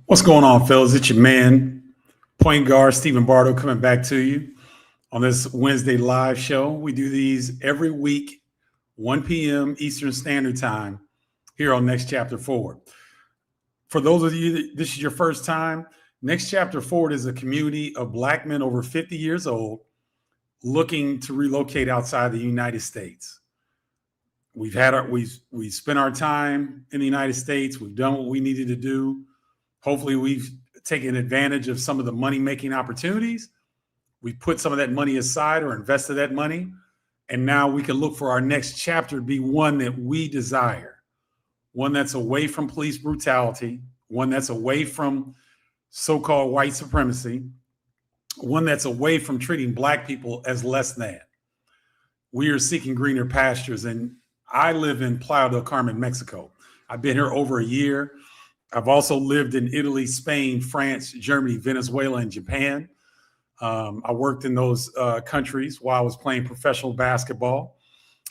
What's going on, fellas? It's your man, point guard Stephen Bardo, coming back to you on this Wednesday live show. We do these every week, 1 p.m. Eastern Standard Time, here on Next Chapter Forward. For those of you that this is your first time, Next Chapter Forward is a community of Black men over 50 years old looking to relocate outside the United States. We've spent our time in the United States. We've done what we needed to do. Hopefully, we've taken advantage of some of the money-making opportunities. We put some of that money aside or invested that money. And now we can look for our next chapter to be one that we desire, one that's away from police brutality, one that's away from so-called white supremacy, one that's away from treating Black people as less than. We are seeking greener pastures. And I live in Playa del Carmen, Mexico. I've been here over a year. I've also lived in Italy, Spain, France, Germany, Venezuela, and Japan. I worked in those countries while I was playing professional basketball.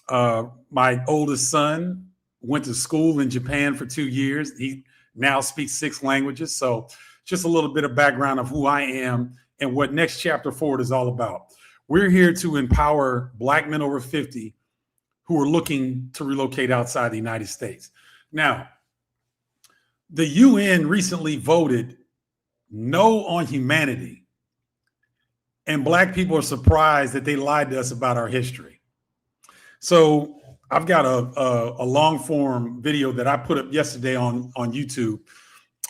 My oldest son went to school in Japan for 2 years. He now speaks 6 languages. So just a little bit of background of who I am and what Next Chapter Forward is all about. We're here to empower Black men over 50 who are looking to relocate outside the United States. Now, the UN recently voted no on humanity, and Black people are surprised that they lied to us about our history. So I've got a long form video that I put up yesterday on YouTube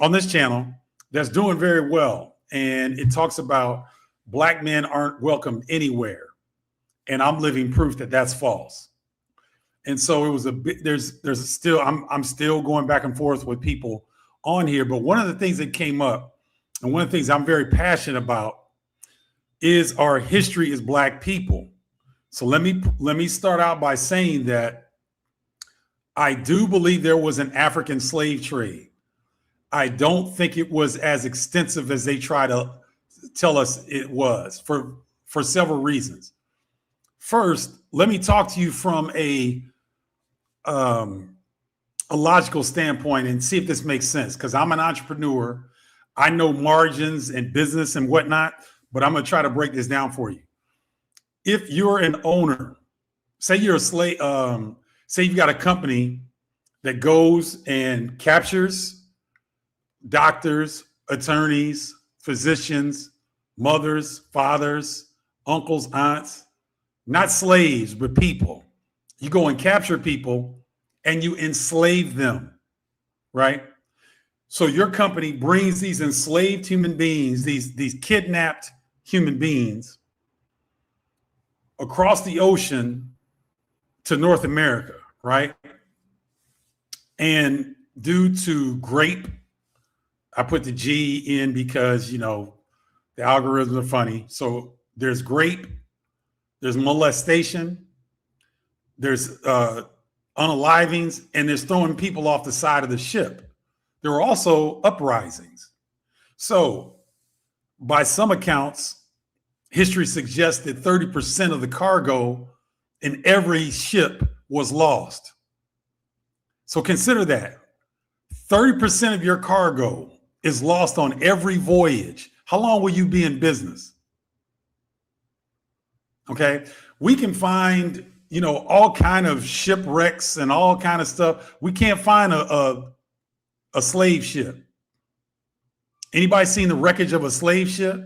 on this channel that's doing very well. And it talks about Black men aren't welcome anywhere. And I'm living proof that that's false. And so it was there's still, I'm still going back and forth with people on here. But one of the things that came up, and one of the things I'm very passionate about, is our history as Black people. So let me start out by saying that I do believe there was an African slave trade. I don't think it was as extensive as they try to tell us it was for several reasons. First, let me talk to you from a logical standpoint and see if this makes sense, because I'm an entrepreneur. I know margins and business and whatnot, but I'm going to try to break this down for you. If you're an owner, say you're a slave, say you've got a company that goes and captures doctors, attorneys, physicians, mothers, fathers, uncles, aunts, not slaves, but people. You go and capture people and you enslave them, right? So your company brings these enslaved human beings, these kidnapped human beings, across the ocean to North America, right? And due to grape, I put the G in because, the algorithms are funny. So there's grape, there's molestation, there's unalivings, and there's throwing people off the side of the ship. There were also uprisings. So by some accounts, history suggests that 30% of the cargo in every ship was lost. So consider that. 30% of your cargo is lost on every voyage. How long will you be in business? Okay. We can find, all kind of shipwrecks and all kind of stuff. We can't find a slave ship. Anybody seen the wreckage of a slave ship?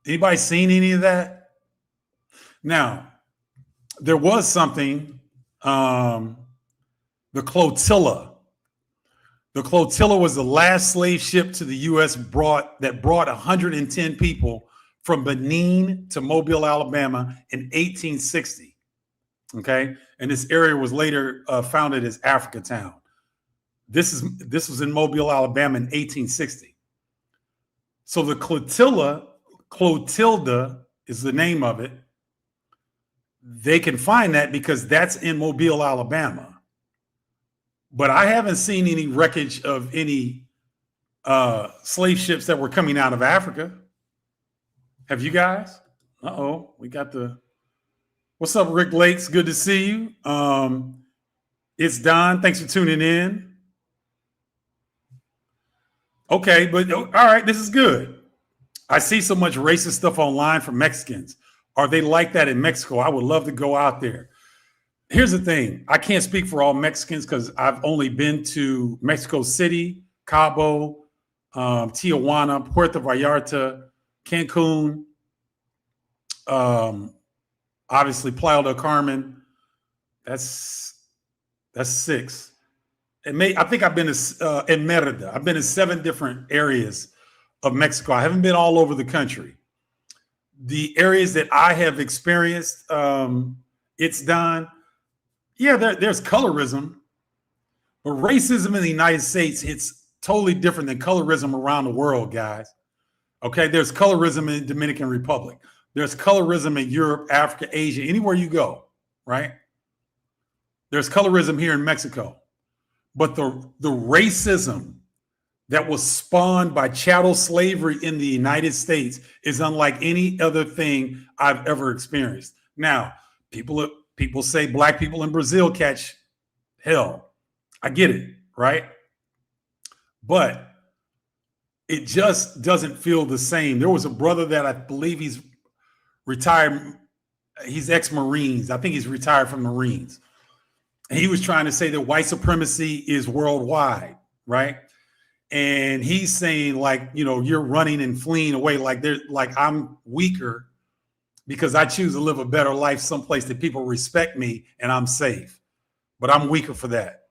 Anybody seen any of that? Now, there was something, the Clotilla. The Clotilla was the last slave ship to the U.S. that brought 110 people from Benin to Mobile, Alabama in 1860. Okay. And this area was later founded as Africa Town. This was in Mobile, Alabama in 1860. So the Clotilda is the name of it. They can find that because that's in Mobile, Alabama. But I haven't seen any wreckage of any slave ships that were coming out of Africa. Have you guys? Uh-oh, we got what's up, Rick Lakes? Good to see you. It's Don. Thanks for tuning in. Okay, but all right, this is good. I see so much racist stuff online from Mexicans. Are they like that in Mexico? I would love to go out there. Here's the thing. I can't speak for all Mexicans because I've only been to Mexico City, Cabo, Tijuana, Puerto Vallarta, Cancun, obviously Playa del Carmen. That's 6. I think I've been to in Merida. I've been to 7 different areas of Mexico. I haven't been all over the country. The areas that I have experienced, it's done. Yeah, there's colorism, but racism in the United States, it's totally different than colorism around the world, guys. Okay, there's colorism in Dominican Republic. There's colorism in Europe, Africa, Asia, anywhere you go, right? There's colorism here in Mexico. But the racism that was spawned by chattel slavery in the United States is unlike any other thing I've ever experienced. Now, people say black people in Brazil catch hell. I get it, right? But it just doesn't feel the same. There was a brother that I believe he's retired. He's ex-Marines. I think he's retired from Marines. And he was trying to say that white supremacy is worldwide, right? And he's saying, like, you know, you're running and fleeing away, like I'm weaker because I choose to live a better life someplace that people respect me and I'm safe. But I'm weaker for that.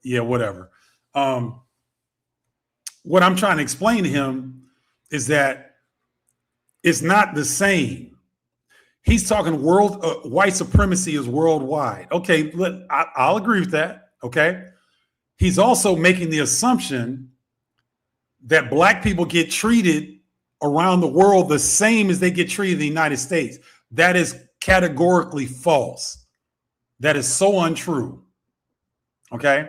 Yeah, whatever. What I'm trying to explain to him is that it's not the same. He's talking white supremacy is worldwide. Okay, I'll agree with that. Okay. He's also making the assumption that black people get treated around the world the same as they get treated in the United States. That is categorically false. That is so untrue. Okay.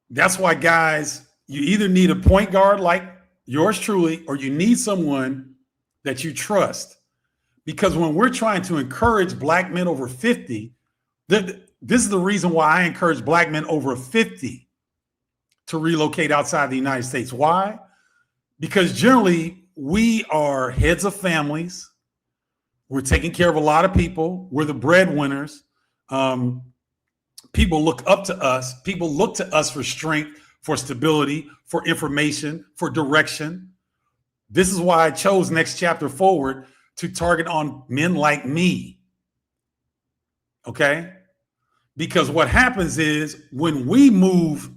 That's why, guys, you either need a point guard like yours truly, or you need someone that you trust. Because when we're trying to encourage black men over 50, this is the reason why I encourage black men over 50 to relocate outside the United States. Why? Because generally we are heads of families. We're taking care of a lot of people. We're the breadwinners. People look up to us. People look to us for strength, for stability, for information, for direction. This is why I chose Next Chapter Forward to target on men like me. Okay? Because what happens is when we move,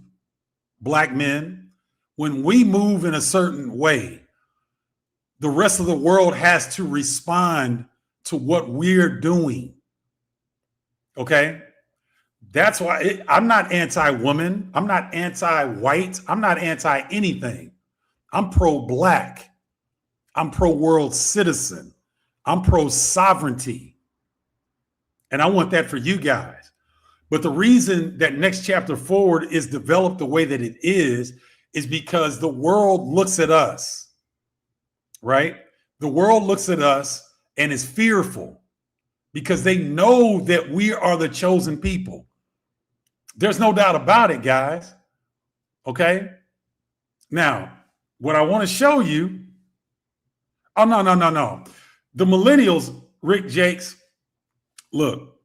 black men, when we move in a certain way, the rest of the world has to respond to what we're doing. Okay? That's why I'm not anti-woman. I'm not anti-white. I'm not anti-anything. I'm pro-black. I'm pro-world citizen. I'm pro-sovereignty. And I want that for you guys. But the reason that Next Chapter Forward is developed the way that it is because the world looks at us, right? The world looks at us and is fearful because they know that we are the chosen people. There's no doubt about it, guys. Okay? Now, what I want to show you, oh, no. The millennials, Rick Jakes, look,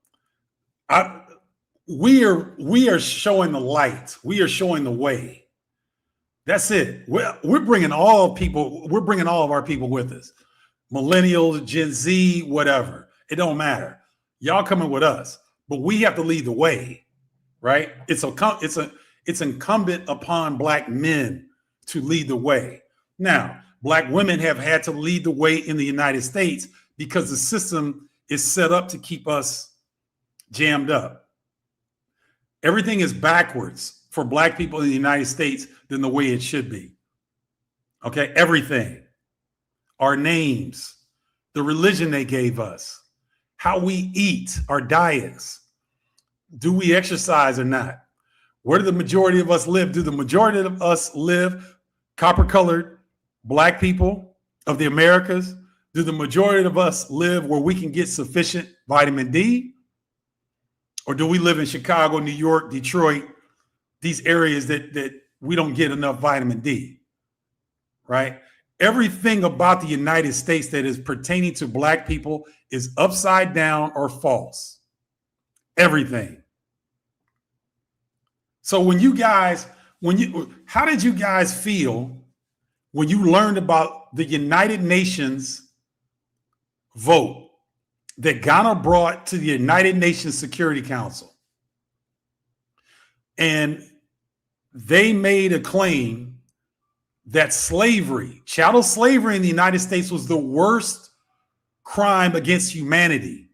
we are showing the light. We are showing the way. That's it. We're bringing all people. We're bringing all of our people with us. Millennials, Gen Z, whatever. It don't matter. Y'all coming with us, but we have to lead the way, right? It's incumbent upon black men to lead the way. Now, black women have had to lead the way in the United States because the system is set up to keep us jammed up. Everything is backwards for black people in the United States than the way it should be. Okay, everything. Our names, the religion they gave us, how we eat, our diets. Do we exercise or not? Where do the majority of us live? Do the majority of us live copper-colored black people of the Americas? Do the majority of us live where we can get sufficient vitamin D? Or do we live in Chicago, New York, Detroit, these areas that we don't get enough vitamin D, right? Everything about the United States that is pertaining to black people is upside down or false. Everything. So how did you guys feel when you learned about the United Nations vote that Ghana brought to the United Nations Security Council? And they made a claim that chattel slavery in the United States was the worst crime against humanity.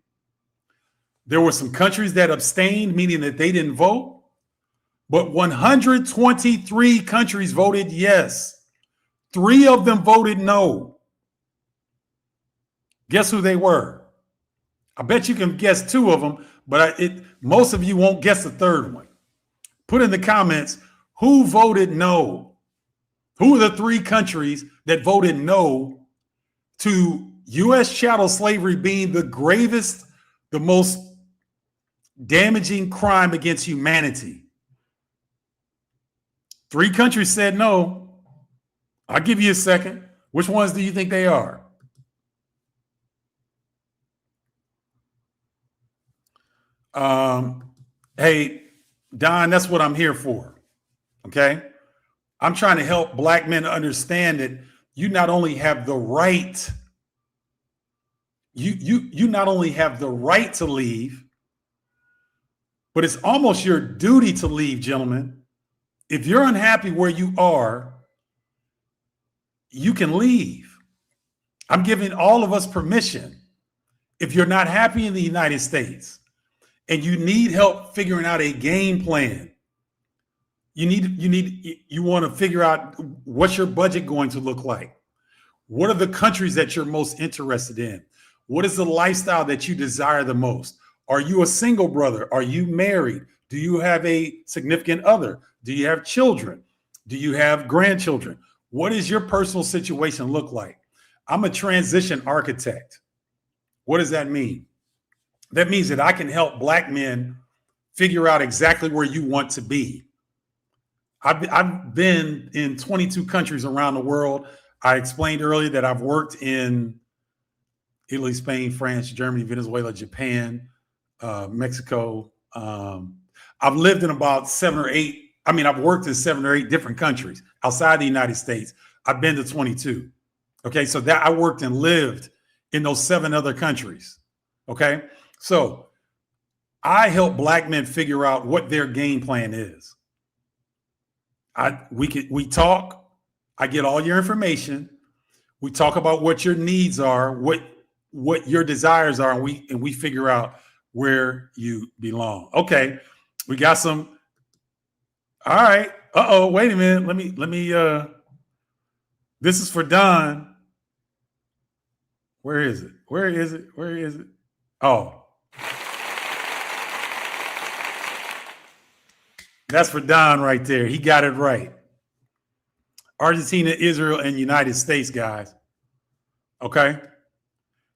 There were some countries that abstained, meaning that they didn't vote, but 123 countries voted yes. 3 of them voted no. Guess who they were? I bet you can guess 2 of them, but most of you won't guess the 3rd one. Put in the comments, who voted no? Who are the 3 countries that voted no to U.S. chattel slavery being the gravest, the most damaging crime against humanity? 3 countries said no. I'll give you a second. Which ones do you think they are? Hey, Don, that's what I'm here for. Okay? I'm trying to help black men understand that you not only have the right, you not only have the right to leave, but it's almost your duty to leave, gentlemen. If you're unhappy where you are, you can leave. I'm giving all of us permission. If you're not happy in the United States and you need help figuring out a game plan, you want to figure out what's your budget going to look like. What are the countries that you're most interested in? What is the lifestyle that you desire the most? Are you a single brother? Are you married? Do you have a significant other? Do you have children? Do you have grandchildren? What does your personal situation look like? I'm a transition architect. What does that mean? That means that I can help black men figure out exactly where you want to be. I've been in 22 countries around the world. I explained earlier that I've worked in Italy, Spain, France, Germany, Venezuela, Japan, Mexico. I've lived in about 7 or 8. I've worked in 7 or 8 different countries outside the United States. I've been to 22. Okay, so that I worked and lived in those 7 other countries. Okay, so I help black men figure out what their game plan is. We talk. I get all your information. We talk about what your needs are, what your desires are, and we figure out where you belong. Okay, we got some. All right. Wait a minute. Let me. This is for Don. Where is it? Where is it? Where is it? Oh. That's for Don right there. He got it right. Argentina, Israel, and United States, guys. Okay.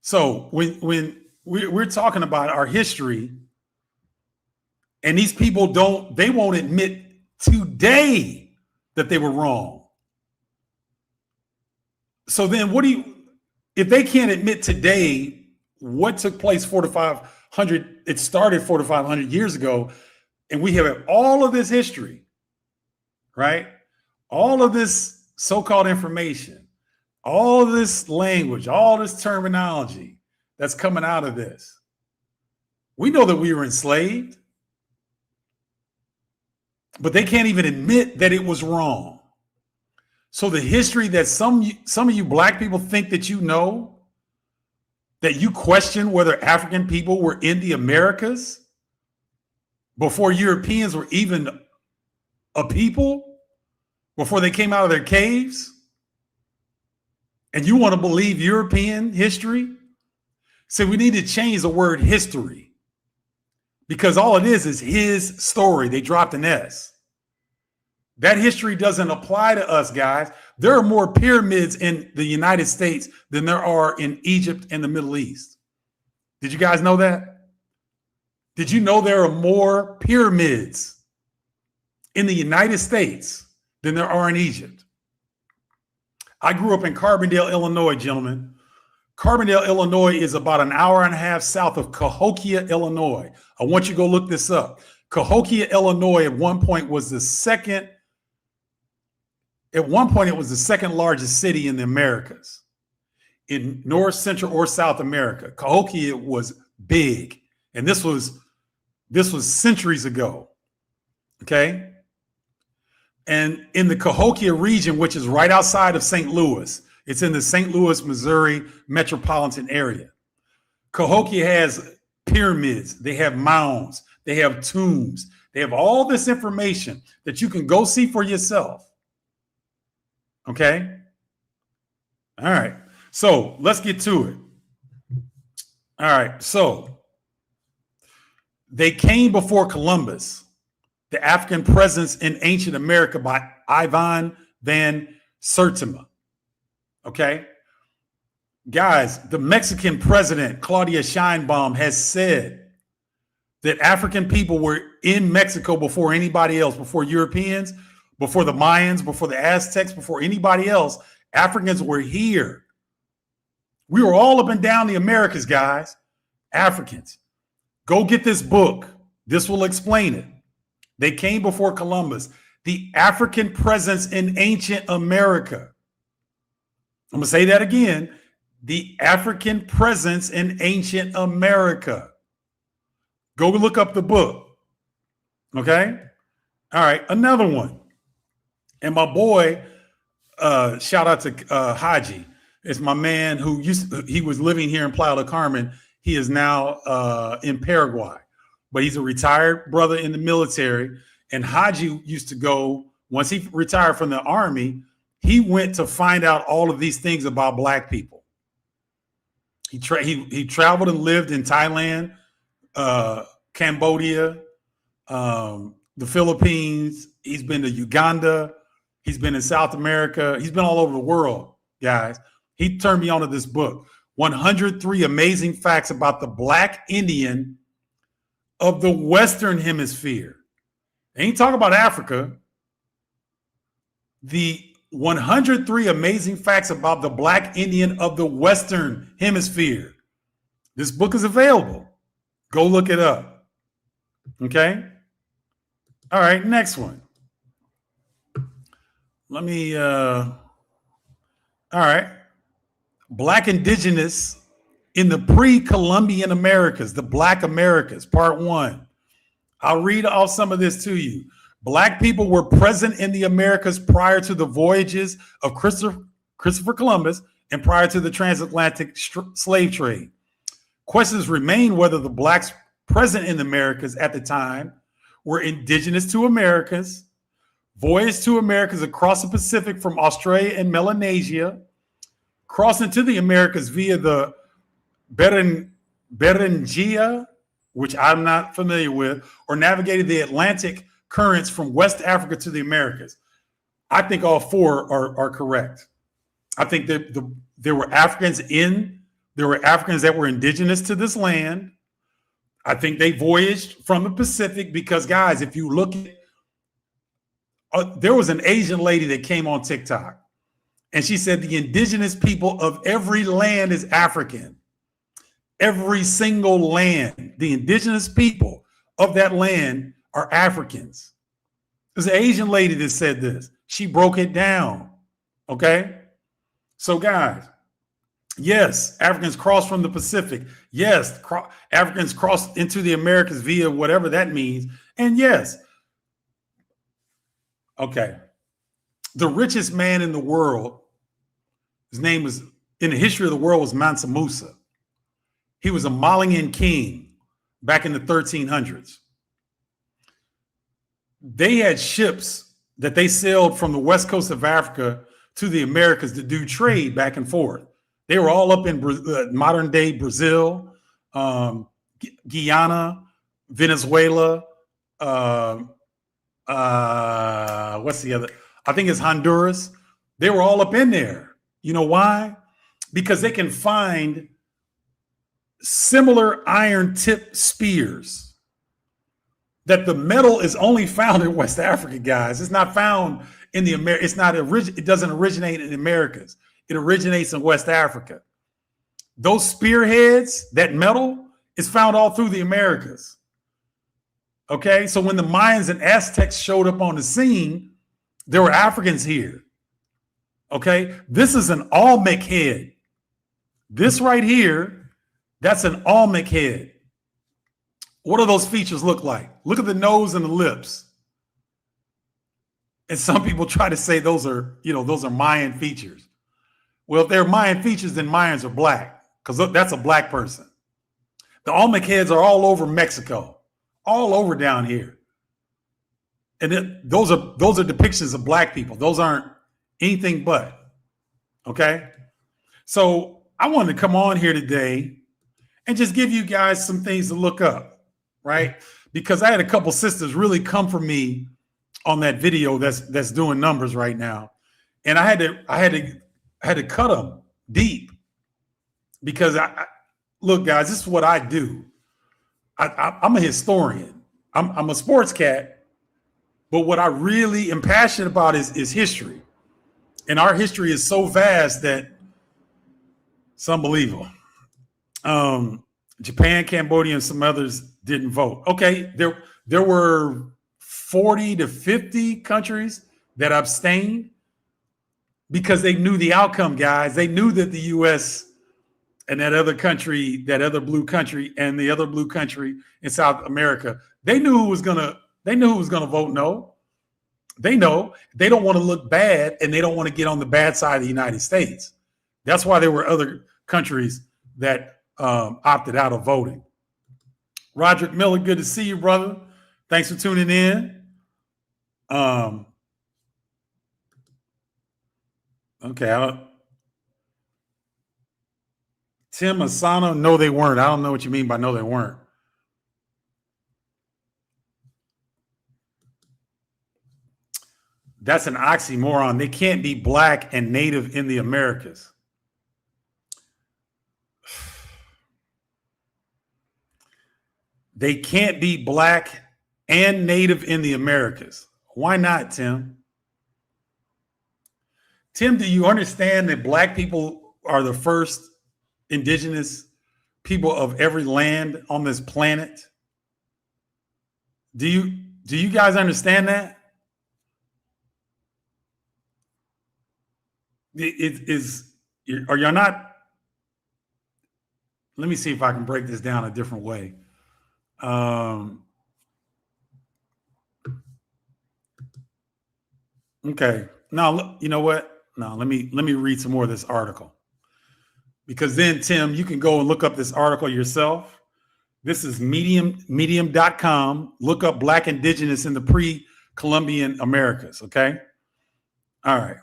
So when we're talking about our history, and these people they won't admit today that they were wrong. So then if they can't admit today what took place 400 to 500, it started 400 to 500 years ago, and we have all of this history, right? All of this so-called information, all of this language, all this terminology that's coming out of this. We know that we were enslaved, but they can't even admit that it was wrong. So the history that some of you black people think that you know, that you question whether African people were in the Americas before Europeans were even a people, before they came out of their caves, and you want to believe European history? So we need to change the word history, because all it is his story. They dropped an S. That history doesn't apply to us, guys. There are more pyramids in the United States than there are in Egypt and the Middle East. Did you guys know that? Did you know there are more pyramids in the United States than there are in Egypt. I grew up in Carbondale, Illinois, gentlemen. Carbondale, Illinois is about an hour and a half south of Cahokia, Illinois. I want you to go look this up. Cahokia, Illinois at one point was the second largest city in the Americas. In North, Central, or South America. Cahokia was big. And this was centuries ago. Okay? And in the Cahokia region, which is right outside of St. Louis, it's in the St. Louis, Missouri metropolitan area. Cahokia has pyramids, they have mounds, they have tombs, they have all this information that you can go see for yourself. Okay? All right. So let's get to it. All right. So they came before Columbus, the African presence in ancient America by Ivan van Sertima. Okay. Guys, the Mexican president, Claudia Sheinbaum, has said that African people were in Mexico before anybody else, before Europeans, before the Mayans, before the Aztecs, before anybody else. Africans were here. We were all up and down the Americas, guys. Africans. Go get this book. This will explain it. They came before Columbus. The African presence in ancient America. I'm going to say that again. The African presence in ancient America. Go look up the book. Okay? All right. Another one. And my boy, shout out to Haji. It's my man who he was living here in Playa del Carmen. He is now in Paraguay, but he's a retired brother in the military. And Haji used to go, once he retired from the army, he went to find out all of these things about Black people. He traveled and lived in Thailand, Cambodia, the Philippines. He's been to Uganda. He's been in South America. He's been all over the world, guys. He turned me on to this book, 103 Amazing Facts About the Black Indian of the Western Hemisphere. Ain't talking about Africa. The 103 Amazing Facts About the Black Indian of the Western Hemisphere. This book is available. Go look it up. Okay? All right, next one. Let me, all right. Black Indigenous in the pre-Columbian Americas, the Black Americas, part 1. I'll read off some of this to you. Black people were present in the Americas prior to the voyages of Christopher Columbus and prior to the transatlantic slave trade. Questions remain whether the Blacks present in the Americas at the time were indigenous to Americas, voyaged to Americas across the Pacific from Australia and Melanesia, crossed into the Americas via the Beringia, which I'm not familiar with, or navigated the Atlantic currents from West Africa to the Americas. I think all four are correct. I think that there were Africans that were indigenous to this land. I think they voyaged from the Pacific because, guys, if you look at, there was an Asian lady that came on TikTok. And she said the indigenous people of every land is African. Every single land, the indigenous people of that land are Africans. There's an Asian lady that said this. She broke it down. Okay? So, guys, yes, Africans crossed from the Pacific. Yes, Africans crossed into the Americas via whatever that means. And yes, okay, the richest man in the world, his name was, in the history of the world, was Mansa Musa. He was a Malian king back in the 1300s. They had ships that they sailed from the west coast of Africa to the Americas to do trade back and forth. They were all up in modern day Brazil, Guyana, Venezuela, what's the other? I think it's Honduras. They were all up in there. You know why? Because they can find similar iron tip spears that the metal is only found in West Africa, guys. It's not found in the Americas. It's not it doesn't originate in the Americas. It originates in West Africa. Those spearheads, that metal, is found all through the Americas. Okay, so when the Mayans and Aztecs showed up on the scene, there were Africans here. Okay, this is an Olmec head. This right here, that's an Olmec head. What do those features look like? Look at the nose and the lips. And some people try to say those are Mayan features. Well, if they're Mayan features, then Mayans are black, because that's a black person. The Olmec heads are all over Mexico, all over down here. And those are depictions of black people. Those aren't anything but. Okay? So I wanted to come on here today and just give you guys some things to look up, right? Because I had a couple sisters really come for me on that video that's doing numbers right now. And I had to cut them deep, because I look, guys, this is what I do. I'm a historian. I'm a sports cat, but what I really am passionate about is history. And our history is so vast that it's unbelievable. Japan, Cambodia, and some others didn't vote. Okay, there were 40 to 50 countries that abstained because they knew the outcome, guys. They knew that the U.S. and that other country, that other blue country, and the other blue country in South America, they knew who was gonna vote no. They know they don't want to look bad, and they don't want to get on the bad side of the United States. That's why there were other countries that opted out of voting. Roderick Miller, good to see you, brother. Thanks for tuning in. Okay. Tim Asano, no, they weren't. I don't know what you mean by no, they weren't. That's an oxymoron. They can't be black and native in the Americas. They can't be black and native in the Americas. Why not, Tim? Tim, do you understand that black people are the first indigenous people of every land on this planet? Do you guys understand that? Are y'all not? Let me see if I can break this down a different way. Okay. Now, you know what? No, let me read some more of this article, because then, Tim, you can go and look up this article yourself. This is medium.com. Look up Black Indigenous in the pre-Columbian Americas. Okay. All right.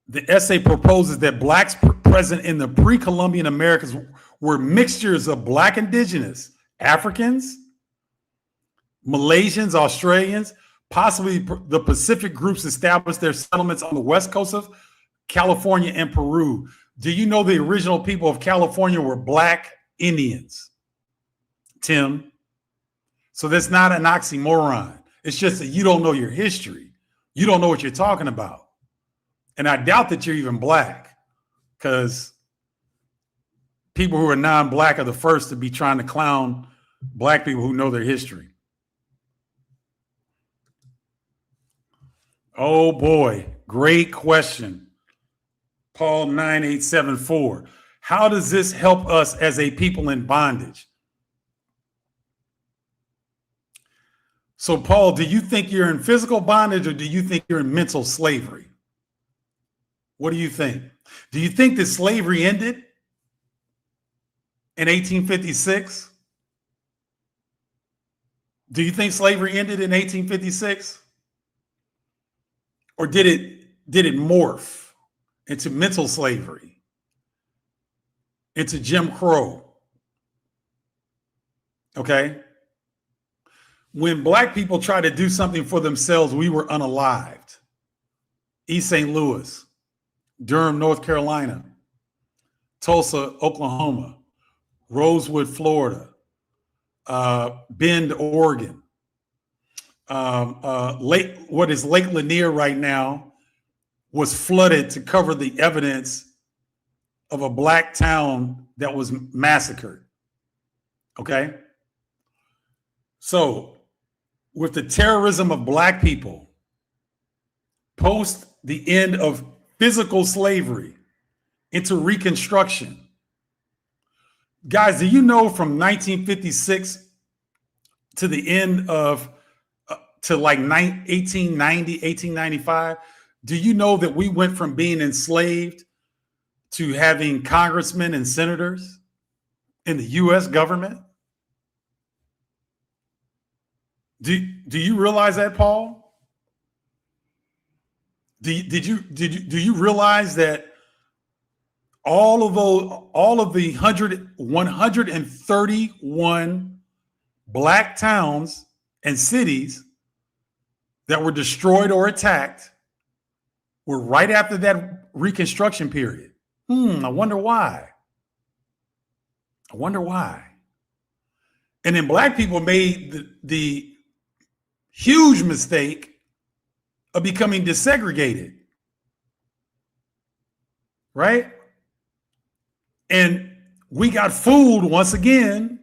The essay proposes that blacks present in the pre-Columbian Americas were mixtures of Black indigenous, Africans, Malaysians, Australians, possibly the Pacific groups established their settlements on the west coast of California and Peru. Do you know the original people of California were Black Indians, Tim? So that's not an oxymoron. It's just that you don't know your history. You don't know what you're talking about. And I doubt that you're even black, because people who are non-black are the first to be trying to clown black people who know their history. Oh boy, great question. Paul 9874. How does this help us as a people in bondage? So Paul, do you think you're in physical bondage, or do you think you're in mental slavery? What do you think? Do you think that slavery ended in 1856? Do you think slavery ended in 1856? Or did it morph into mental slavery, into Jim Crow? Okay. When black people tried to do something for themselves, we were unalived. East St. Louis, Durham, North Carolina, Tulsa, Oklahoma, Rosewood, Florida, Bend, Oregon. What is Lake Lanier right now was flooded to cover the evidence of a black town that was massacred. Okay. So with the terrorism of black people post the end of physical slavery into Reconstruction, guys, do you know from 1956 to the end of to like 1890, 1895, do you know that we went from being enslaved to having congressmen and senators in the U.S. government? Do you realize that, Paul? Do you realize that all of the 131 black towns and cities that were destroyed or attacked were right after that Reconstruction period? I wonder why. I wonder why. And then black people made the huge mistake of becoming desegregated, right? And we got fooled once again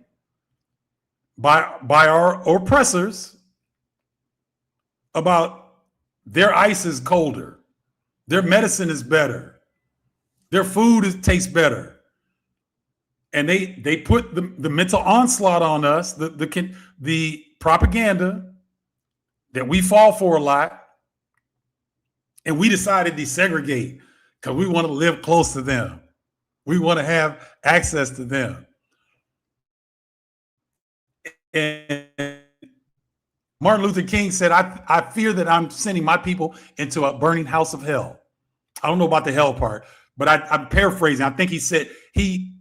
by our oppressors about their ice is colder, their medicine is better, their food tastes better. And they put the mental onslaught on us, the propaganda that we fall for a lot, and we decided to desegregate because we want to live close to them. We want to have access to them. And Martin Luther King said, I fear that I'm sending my people into a burning house of hell. I don't know about the hell part, but I'm paraphrasing. I think he said he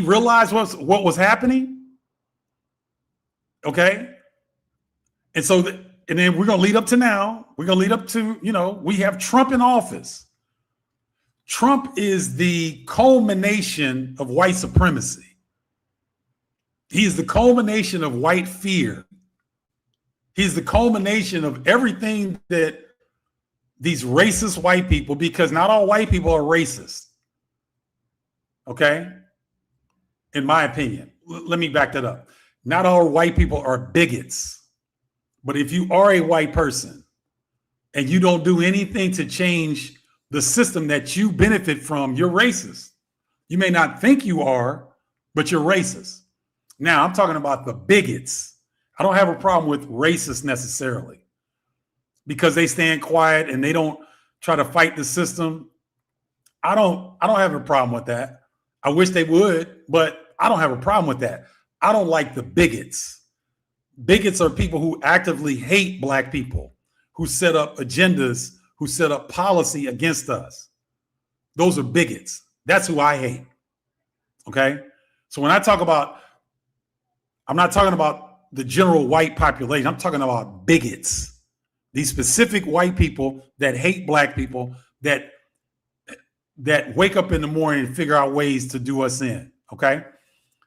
realized what was happening. Okay. And so, and then we're going to lead up to now. We're going to lead up to, we have Trump in office. Trump is the culmination of white supremacy. He is the culmination of white fear. He's the culmination of everything that these racist white people, because not all white people are racist. Okay? In my opinion. Let me back that up. Not all white people are bigots. But if you are a white person and you don't do anything to change the system that you benefit from, you're racist. You may not think you are, but you're racist. Now, I'm talking about the bigots. I don't have a problem with racists necessarily because they stand quiet and they don't try to fight the system. I don't have a problem with that. I wish they would, but I don't have a problem with that. I don't like the bigots. Bigots are people who actively hate black people, who set up agendas, who set up policy against us. Those are bigots. That's who I hate. Okay? So when I talk about, I'm not talking about the general white population. I'm talking about bigots. These specific white people that hate black people, that wake up in the morning and figure out ways to do us in. Okay?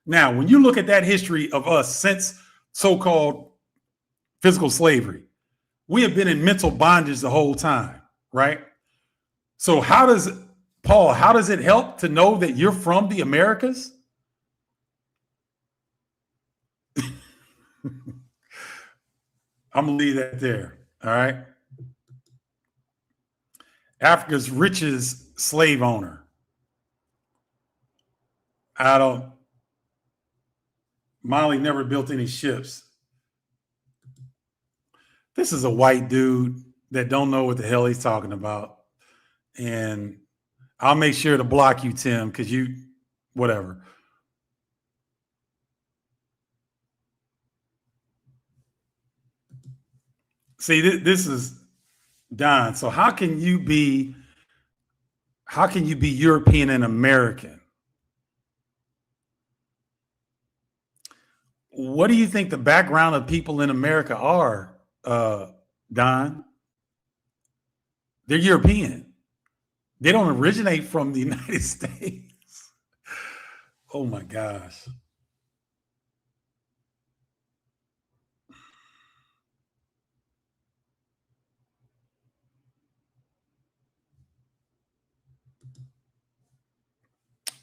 Now, when you look at that history of us since so-called physical slavery, we have been in mental bondage the whole time, right? So how does it help to know that you're from the Americas? I'm gonna leave that there. All right. Africa's richest slave owner. Molly never built any ships. This is a white dude that don't know what the hell he's talking about. And I'll make sure to block you, Tim, because whatever. See, this is Don. So how can you be European and American? What do you think the background of people in America are, Don? They're European. They don't originate from the United States. Oh my gosh.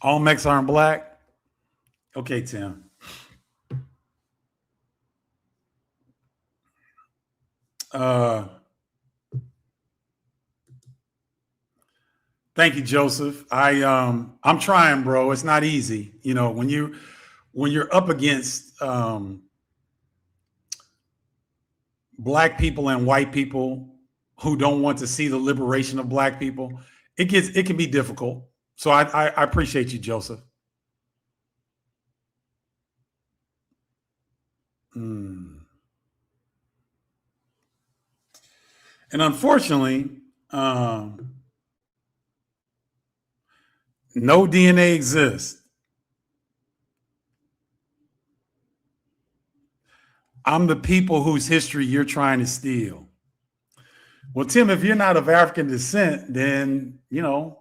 All mechs aren't black. Okay, Tim. Thank you, Joseph. I'm trying, bro. It's not easy. You know, when you're up against black people and white people who don't want to see the liberation of black people, it can be difficult. So I appreciate you, Joseph. Mm. And unfortunately, no DNA exists. I'm the people whose history you're trying to steal. Well, Tim, if you're not of African descent, then, you know,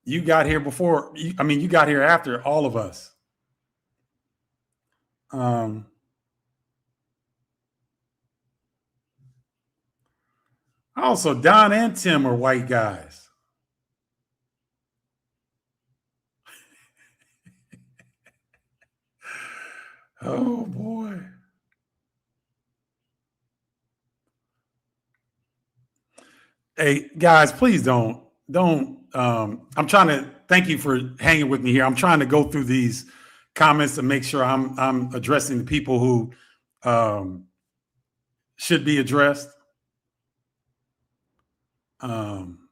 you got here before. You got here after all of us. Um, Also, Don and Tim are white guys. Oh boy. Hey guys, please don't. I'm trying to thank you for hanging with me here. I'm trying to go through these comments to make sure I'm addressing the people who should be addressed. Um,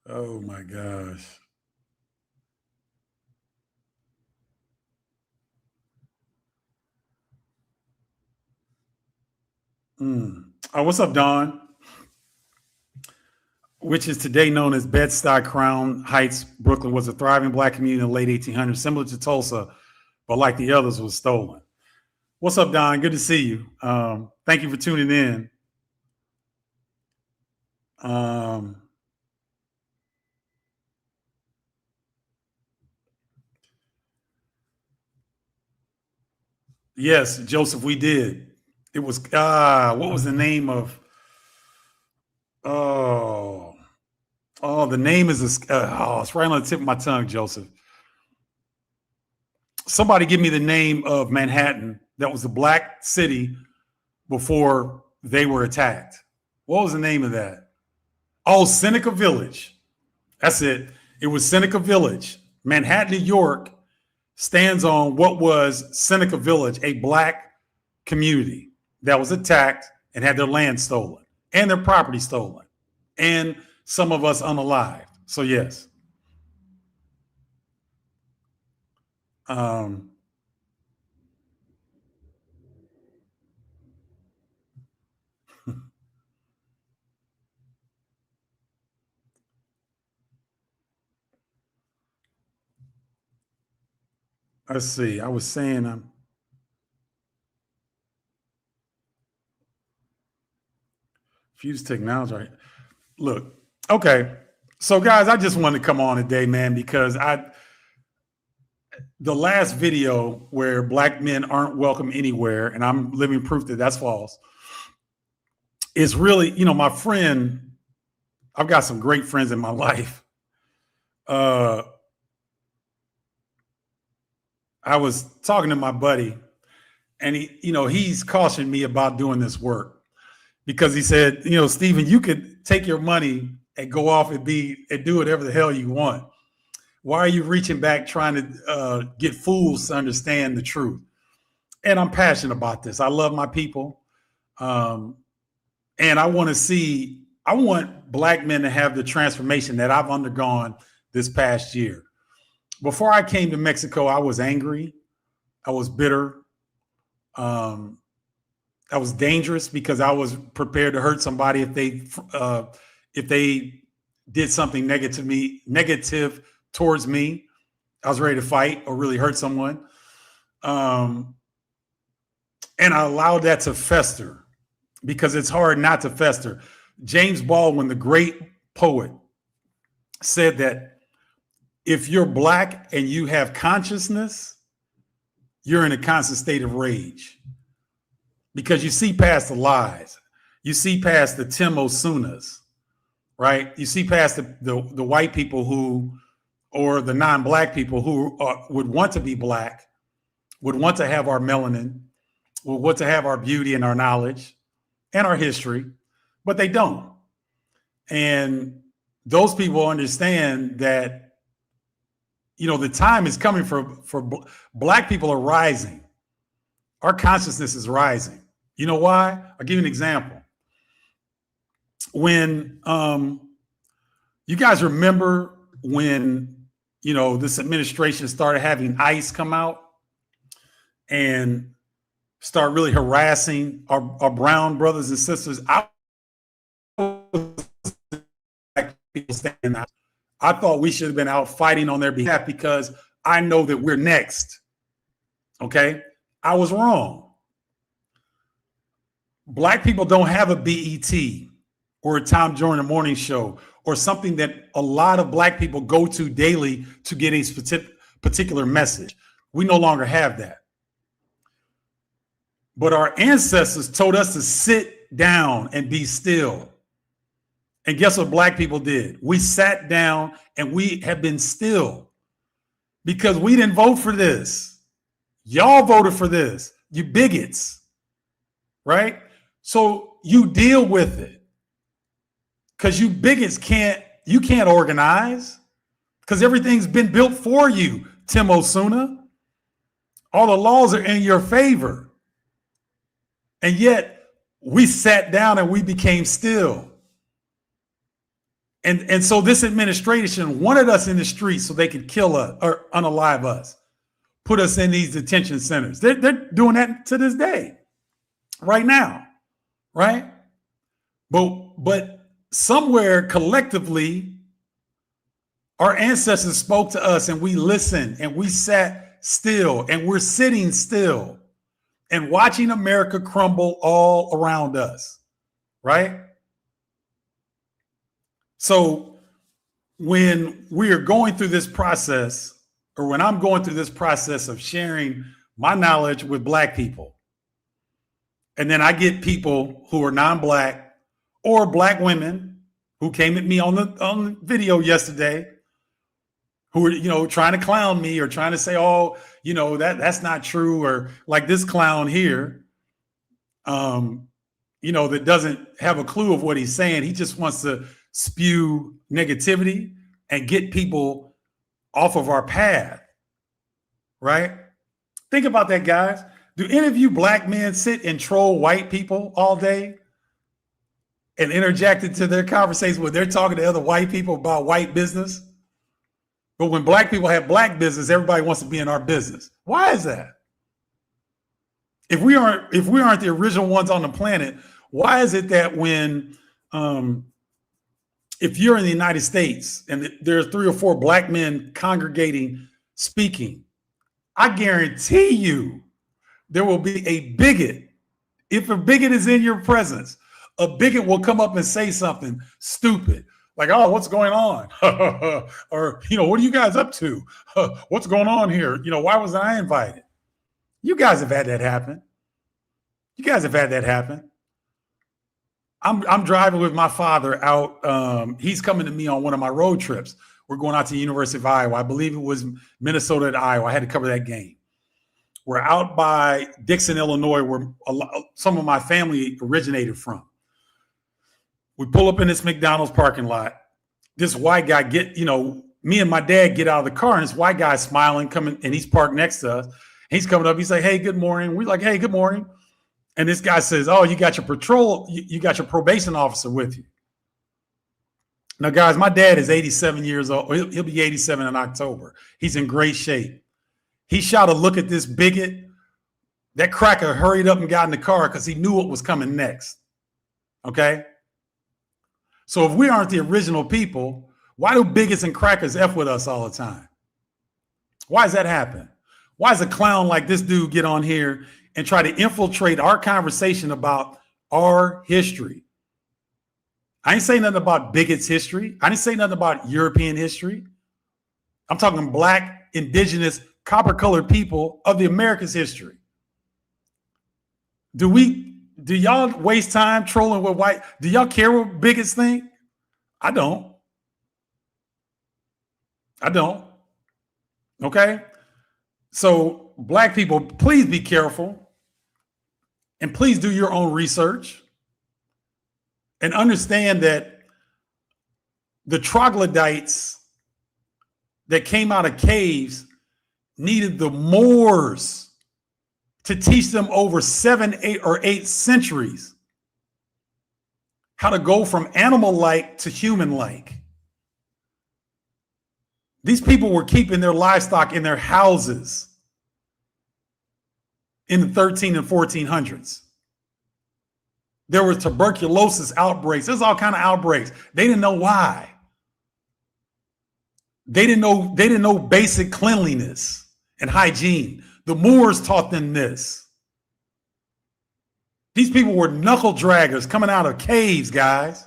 oh my gosh. Oh, what's up, Don? Which is today known as Bed-Stuy, Crown Heights, Brooklyn, was a thriving black community in the late 1800s, similar to Tulsa, but like the others, was stolen. What's up, Don? Good to see you. Thank you for tuning in. Um, yes, Joseph, we did. It was what was the name of? Oh, the name is it's right on the tip of my tongue, Joseph. Somebody give me the name of Manhattan that was a black city before they were attacked. What was the name of that? Oh, Seneca Village. That's it. It was Seneca Village. Manhattan, New York stands on what was Seneca Village, a black community that was attacked and had their land stolen and their property stolen and some of us unalived. So, yes. Um, let's see. I was saying, fuse technology. Right? Look, okay. So, guys, I just wanted to come on today, man, because the last video where black men aren't welcome anywhere, and I'm living proof that that's false, is really, my friend. I've got some great friends in my life. I was talking to my buddy, and he's cautioned me about doing this work because he said, Stephen, you could take your money and go off and do whatever the hell you want. Why are you reaching back trying to get fools to understand the truth? And I'm passionate about this. I love my people. And I want black men to have the transformation that I've undergone this past year. Before I came to Mexico, I was angry. I was bitter. I was dangerous because I was prepared to hurt somebody if they did something negative towards me. I was ready to fight or really hurt someone. And I allowed that to fester because it's hard not to fester. James Baldwin, the great poet, said that if you're black and you have consciousness, you're in a constant state of rage. because you see past the lies. You see past the Tim Osunas, right? You see past the white people who, or the non-black people who would want to be black, would want to have our melanin, would want to have our beauty and our knowledge and our history, but they don't. And those people understand that, you know, the time is coming for black people are rising. Our consciousness is rising. You know why? I'll give you an example. When you guys remember when, you know, this administration started having ICE come out and start really harassing our brown brothers and sisters. I thought we should have been out fighting on their behalf because I know that we're next. Okay? I was wrong. Black people don't have a BET or a Tom Joyner morning show or something that a lot of black people go to daily to get a particular message. We no longer have that. But our ancestors told us to sit down and be still. And guess what black people did? We sat down and we have been still because we didn't vote for this. Y'all voted for this, you bigots, right? So you deal with it because you bigots can't organize because everything's been built for you, Tim Osuna. All the laws are in your favor. And yet we sat down and we became still. And so this administration wanted us in the streets so they could kill us or unalive us, put us in these detention centers. They're doing that to this day, right now, right? But somewhere collectively, our ancestors spoke to us and we listened and we sat still and we're sitting still and watching America crumble all around us, right? So when we are going through this process, or when I'm going through this process of sharing my knowledge with black people, and then I get people who are non-black or black women who came at me on the video yesterday, who are, you know, trying to clown me or trying to say, oh, you know, that's not true, or like this clown here, you know, that doesn't have a clue of what he's saying. He just wants to spew negativity and get people off of our path, right? Think about that, guys. Do any of you black men sit and troll white people all day and interject into their conversations when they're talking to other white people about white business? But when black people have black business, everybody wants to be in our business. Why is that? If we aren't the original ones on the planet, why is it that when if you're in the United States and there's 3 or 4 black men congregating speaking, I guarantee you there will be a bigot. If a bigot is in your presence, a bigot will come up and say something stupid. Like, oh, what's going on? Or, you know, what are you guys up to? What's going on here? You know, why wasn't I invited? You guys have had that happen. You guys have had that happen. I'm driving with my father out. He's coming to me on one of my road trips. We're going out to the University of Iowa. I believe it was Minnesota to Iowa. I had to cover that game. We're out by Dixon, Illinois, where some of my family originated from. We pull up in this McDonald's parking lot. This white guy me and my dad get out of the car, and this white guy smiling, coming, and he's parked next to us. He's coming up. He's like, "Hey, good morning." We're like, "Hey, good morning." And this guy says, "Oh, you got your you got your probation officer with you." Now, guys, my dad is 87 years old. He'll be 87 in October. He's in great shape. He shot a look at this bigot. That cracker hurried up and got in the car because he knew what was coming next. Okay? So if we aren't the original people, why do bigots and crackers F with us all the time? Why does that happen? Why does a clown like this dude get on here and try to infiltrate our conversation about our history? I ain't saying nothing about bigots' history. I didn't say nothing about European history. I'm talking black, indigenous, copper-colored people of the America's history. Do y'all waste time trolling with white? Do y'all care what bigots think? I don't. I don't. Okay. So black people, please be careful and please do your own research and understand that the troglodytes that came out of caves needed the Moors to teach them over 7, 8, or 8 centuries how to go from animal-like to human-like. These people were keeping their livestock in their houses in the 13 and 1400s. There were tuberculosis outbreaks. There's all kinds of outbreaks. They didn't know why. They didn't know basic cleanliness and hygiene. The Moors taught them this. These people were knuckle draggers coming out of caves, guys.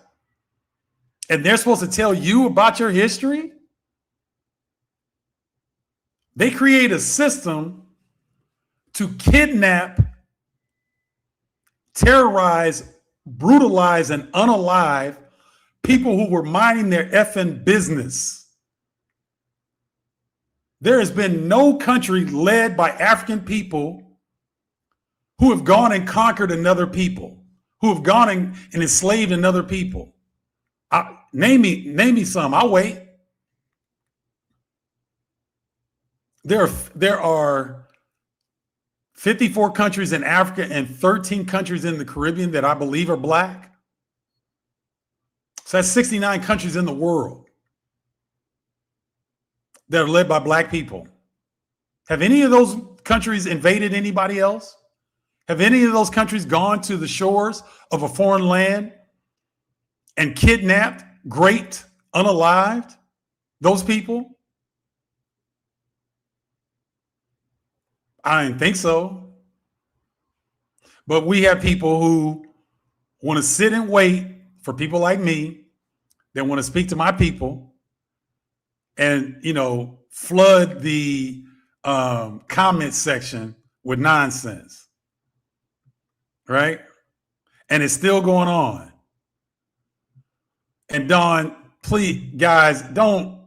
And they're supposed to tell you about your history? They create a system to kidnap, terrorize, brutalize, and unalive people who were minding their effing business. There has been no country led by African people who have gone and conquered another people, who have gone and enslaved another people. Name me some. I'll wait. There are 54 countries in Africa and 13 countries in the Caribbean that I believe are black. So that's 69 countries in the world that are led by black people. Have any of those countries invaded anybody else? Have any of those countries gone to the shores of a foreign land and kidnapped, raped, unalived those people? I didn't think so. But we have people who want to sit and wait for people like me that want to speak to my people and, flood the comment section with nonsense. Right? And it's still going on. And Don, please, guys, don't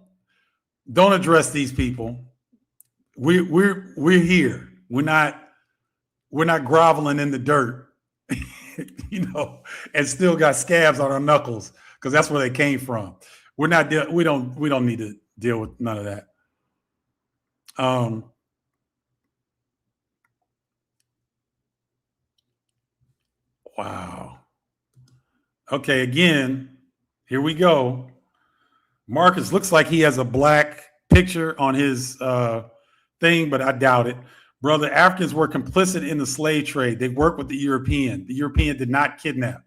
address these people. We're here. We're not groveling in the dirt, and still got scabs on our knuckles because that's where they came from. We don't need to deal with none of that. Wow. Okay, again, here we go. Marcus looks like he has a black picture on his thing, but I doubt it. Brother, Africans were complicit in the slave trade. They worked with the European. The European did not kidnap.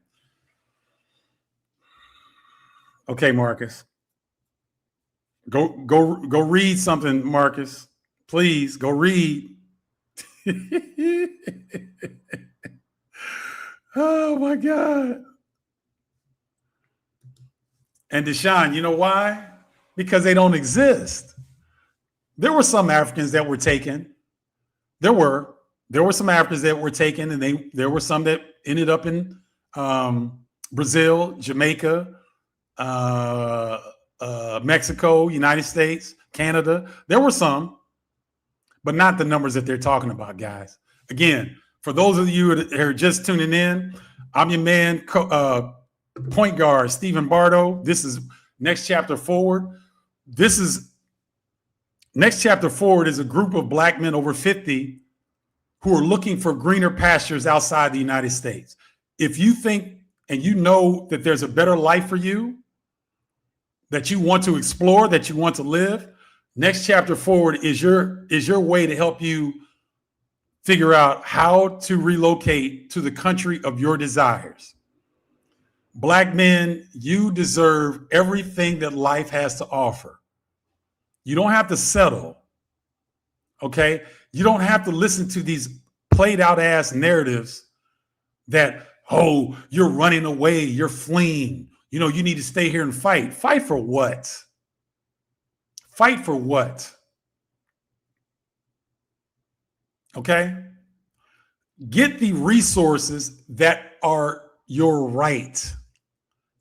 Okay, Marcus. Go read something, Marcus. Please go read. Oh my God. And Deshaun, you know why? Because they don't exist. There were some Africans that were taken. There were some Africans that were taken, and there were some that ended up in Brazil, Jamaica, Mexico, United States, Canada. There were some, but not the numbers that they're talking about, guys. Again, for those of you that are just tuning in, I'm your man, point guard Stephen Bardo. This is Next Chapter Forward. Next Chapter Forward is a group of black men over 50 who are looking for greener pastures outside the United States. If you think and you know that there's a better life for you, that you want to explore, that you want to live, Next Chapter Forward is your way to help you figure out how to relocate to the country of your desires. Black men, you deserve everything that life has to offer. You don't have to settle, okay? You don't have to listen to these played out ass narratives that, oh, you're running away, you're fleeing. You need to stay here and fight. Fight for what? Fight for what? Okay? Get the resources that are your right.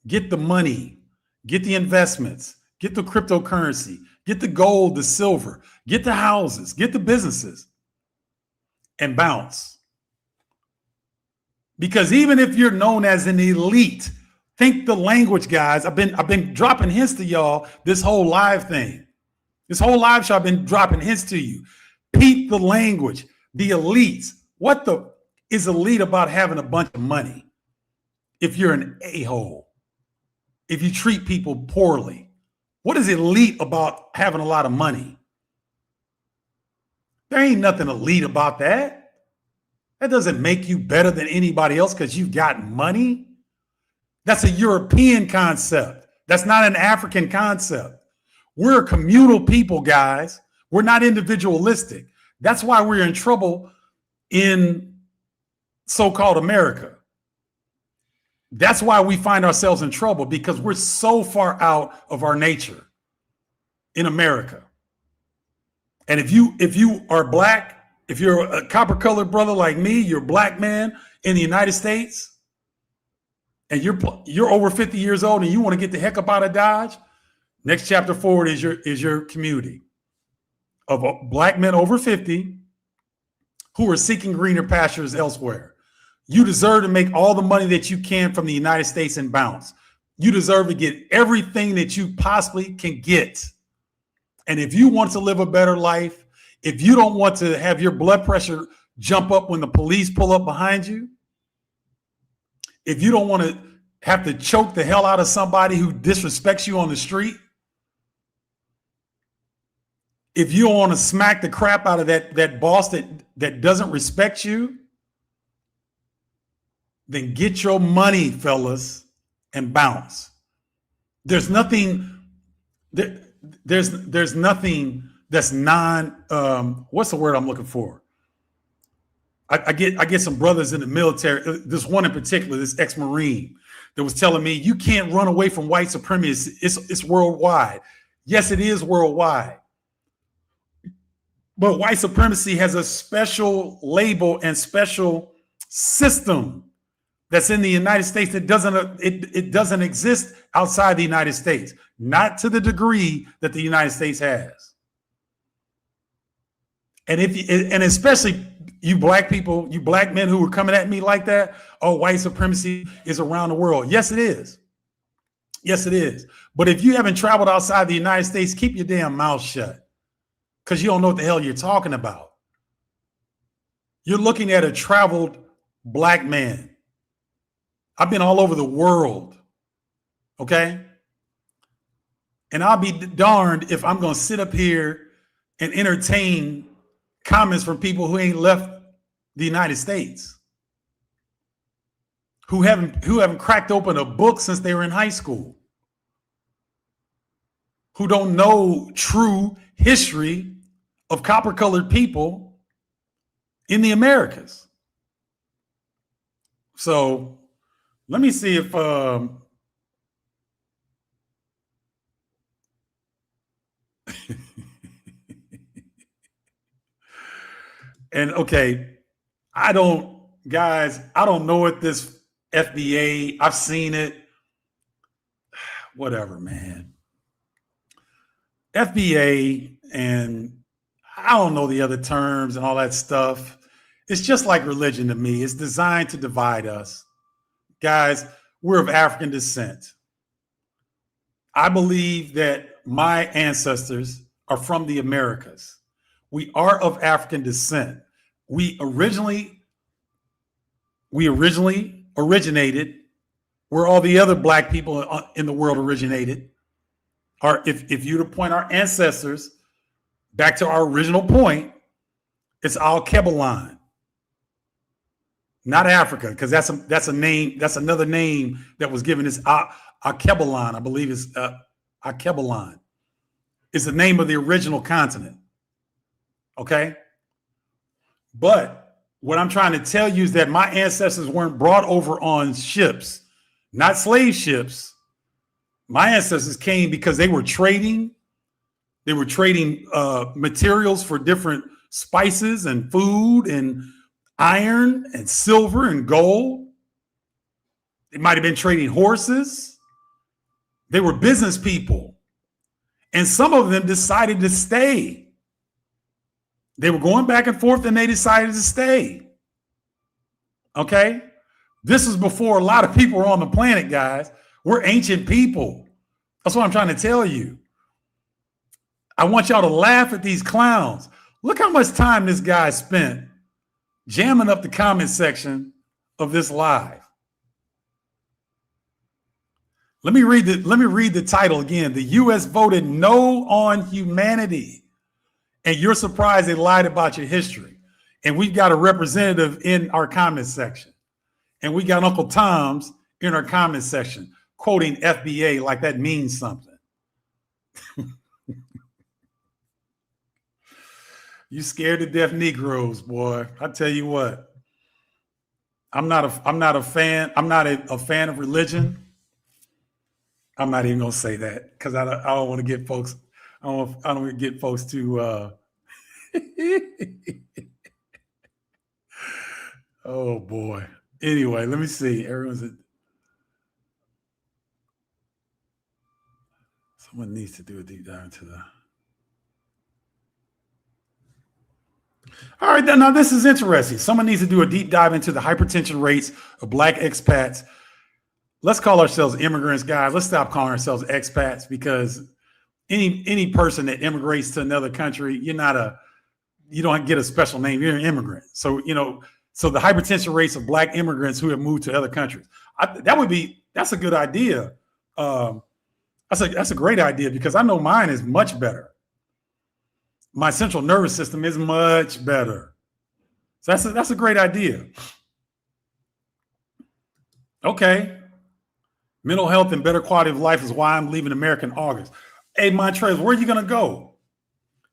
Get the money, get the investments, get the cryptocurrency, get the gold, the silver, get the houses, get the businesses, and bounce. Because even if you're known as an elite, think the language, guys. I've been dropping hints to y'all this whole live thing. This whole live show, I've been dropping hints to you. Peep the language, the elites. What the is elite about having a bunch of money? If you're an a-hole, if you treat people poorly, what is elite about having a lot of money? There ain't nothing elite about that. That doesn't make you better than anybody else because you've got money. That's a European concept. That's not an African concept. We're a communal people, guys. We're not individualistic. That's why we're in trouble in so-called America. That's why we find ourselves in trouble, because we're so far out of our nature in America. And if you are black, if you're a copper-colored brother like me, you're a black man in the United States, and you're over 50 years old and you want to get the heck up out of Dodge, next chapter forward is your community of black men over 50 who are seeking greener pastures elsewhere. You deserve to make all the money that you can from the United States and bounce. You deserve to get everything that you possibly can get. And if you want to live a better life, if you don't want to have your blood pressure jump up when the police pull up behind you, if you don't want to have to choke the hell out of somebody who disrespects you on the street, if you don't want to smack the crap out of that boss that doesn't respect you, then get your money, fellas, and bounce. There's nothing there's nothing that's what's the word I'm looking for? I get some brothers in the military, this one in particular, this ex-Marine, that was telling me, you can't run away from white supremacy. It's worldwide. Yes, it is worldwide. But white supremacy has a special label and special system that's in the United States that doesn't exist outside the United States, not to the degree that the United States has. And especially you black people, you black men who are coming at me like that, oh, white supremacy is around the world. Yes, it is. Yes, it is. But if you haven't traveled outside the United States, keep your damn mouth shut, because you don't know what the hell you're talking about. You're looking at a traveled black man. I've been all over the world, okay? And I'll be darned if I'm going to sit up here and entertain comments from people who ain't left the United States, who haven't cracked open a book since they were in high school, who don't know true history of copper-colored people in the Americas. So let me see if and okay, I don't know what this FBA, I've seen it. Whatever, man. FBA, and I don't know the other terms and all that stuff. It's just like religion to me. It's designed to divide us. Guys, we're of African descent. I believe that my ancestors are from the Americas. We are of African descent. We originally originated where all the other black people in the world originated. Or if you to point our ancestors back to our original point, it's Al-Kebalan. Not Africa, because that's a name. That's another name that was given. Is Al-Kebalan, I believe is Al-Kebalan. Is the name of the original continent. Okay, but what I'm trying to tell you is that my ancestors weren't brought over on ships, not slave ships. My ancestors came because they were trading. They were trading materials for different spices and food and iron and silver and gold. They might have been trading horses. They were business people. And some of them decided to stay. They were going back and forth and they decided to stay. Okay? This is before a lot of people were on the planet, guys. We're ancient people. That's what I'm trying to tell you. I want y'all to laugh at these clowns. Look how much time this guy spent jamming up the comment section of this live. Let me read the title again. The U.S. voted no on humanity. And you're surprised they lied about your history. And we've got a representative in our comment section. And we got Uncle Tom's in our comment section quoting FBA like that means something. You scared to death Negroes, boy. I tell you what. I'm not a fan. I'm not a fan of religion. I'm not even gonna say that because I don't want to get folks. I don't want to get folks to. Oh boy. Anyway, let me see. Someone needs to do a deep dive into the. All right, now this is interesting. Someone needs to do a deep dive into the hypertension rates of Black expats. Let's call ourselves immigrants, guys. Let's stop calling ourselves expats because any person that immigrates to another country, you don't get a special name. You're an immigrant. So, so the hypertension rates of Black immigrants who have moved to other countries, that's a good idea. That's a great idea because I know mine is much better. My central nervous system is much better. So that's a great idea. Okay. Mental health and better quality of life is why I'm leaving America in August. Hey, Montrez, where are you going to go?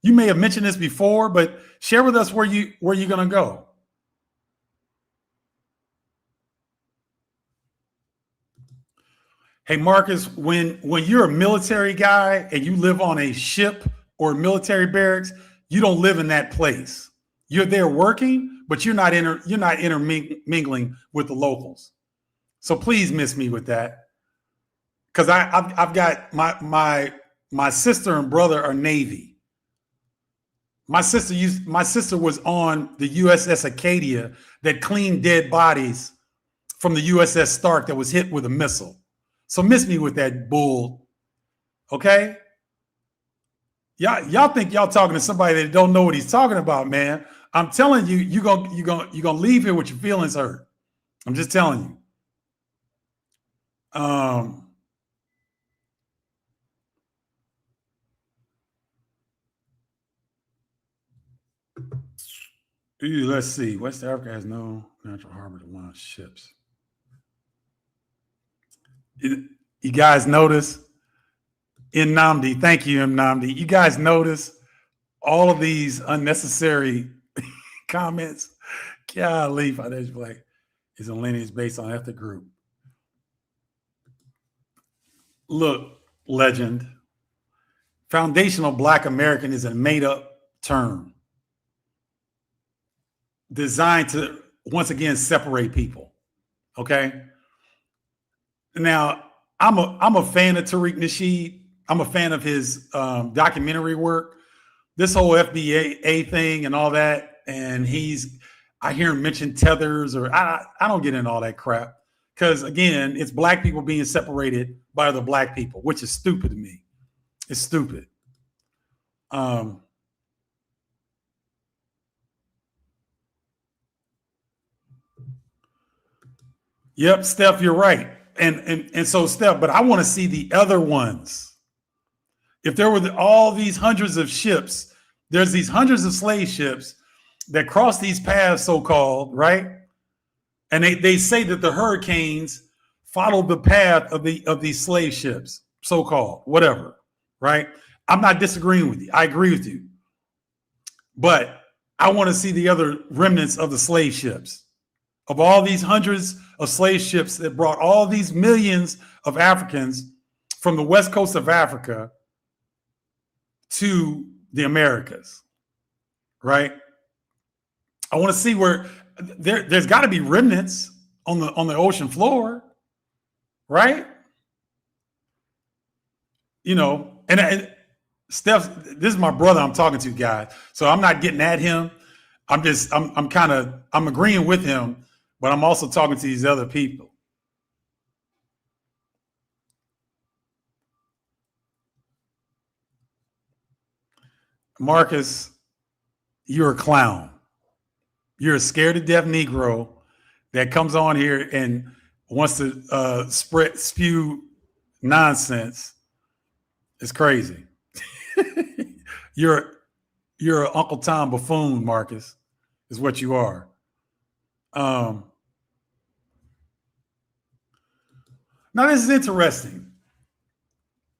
You may have mentioned this before, but share with us where you're going to go. Hey, Marcus, when you're a military guy and you live on a ship or military barracks, you don't live in that place. You're there working, but you're not intermingling with the locals. So please miss me with that. Because I've got my sister and brother are Navy. My sister was on the USS Acadia that cleaned dead bodies from the USS Stark that was hit with a missile. So miss me with that bull. Okay? Y'all think y'all talking to somebody that don't know what he's talking about, man. I'm telling you, you're gonna leave here with your feelings hurt. I'm just telling you. Let's see. West Africa has no natural harbor to launch ships. You guys notice? Nnamdi, thank you, Nnamdi. You guys notice all of these unnecessary comments? Golly, financial black is a lineage based on ethnic group. Look, legend. Foundational Black American is a made-up term designed to, once again, separate people. Okay? Now, I'm a fan of Tariq Nasheed. I'm a fan of his documentary work. This whole FBA thing and all that, and I hear him mention tethers, or I don't get into all that crap. Because again, it's Black people being separated by other Black people, which is stupid to me. It's stupid. Yep, Steph, you're right. And so, Steph, but I want to see the other ones. If there were all these hundreds of ships, there's these hundreds of slave ships that cross these paths, so-called, right? And they say that the hurricanes followed the path of these slave ships, so-called, whatever, right? I'm not disagreeing with you. I agree with you. But I want to see the other remnants of the slave ships, of all these hundreds of slave ships that brought all these millions of Africans from the west coast of Africa to the Americas, right? I want to see where there's got to be remnants on the ocean floor, right? You know, and Steph, this is my brother I'm talking to, guys. So I'm not getting at him. I'm agreeing with him, but I'm also talking to these other people. Marcus, you're a clown. You're a scared to death Negro that comes on here and wants to spew nonsense. It's crazy. You're an Uncle Tom buffoon, Marcus, is what you are. Now this is interesting.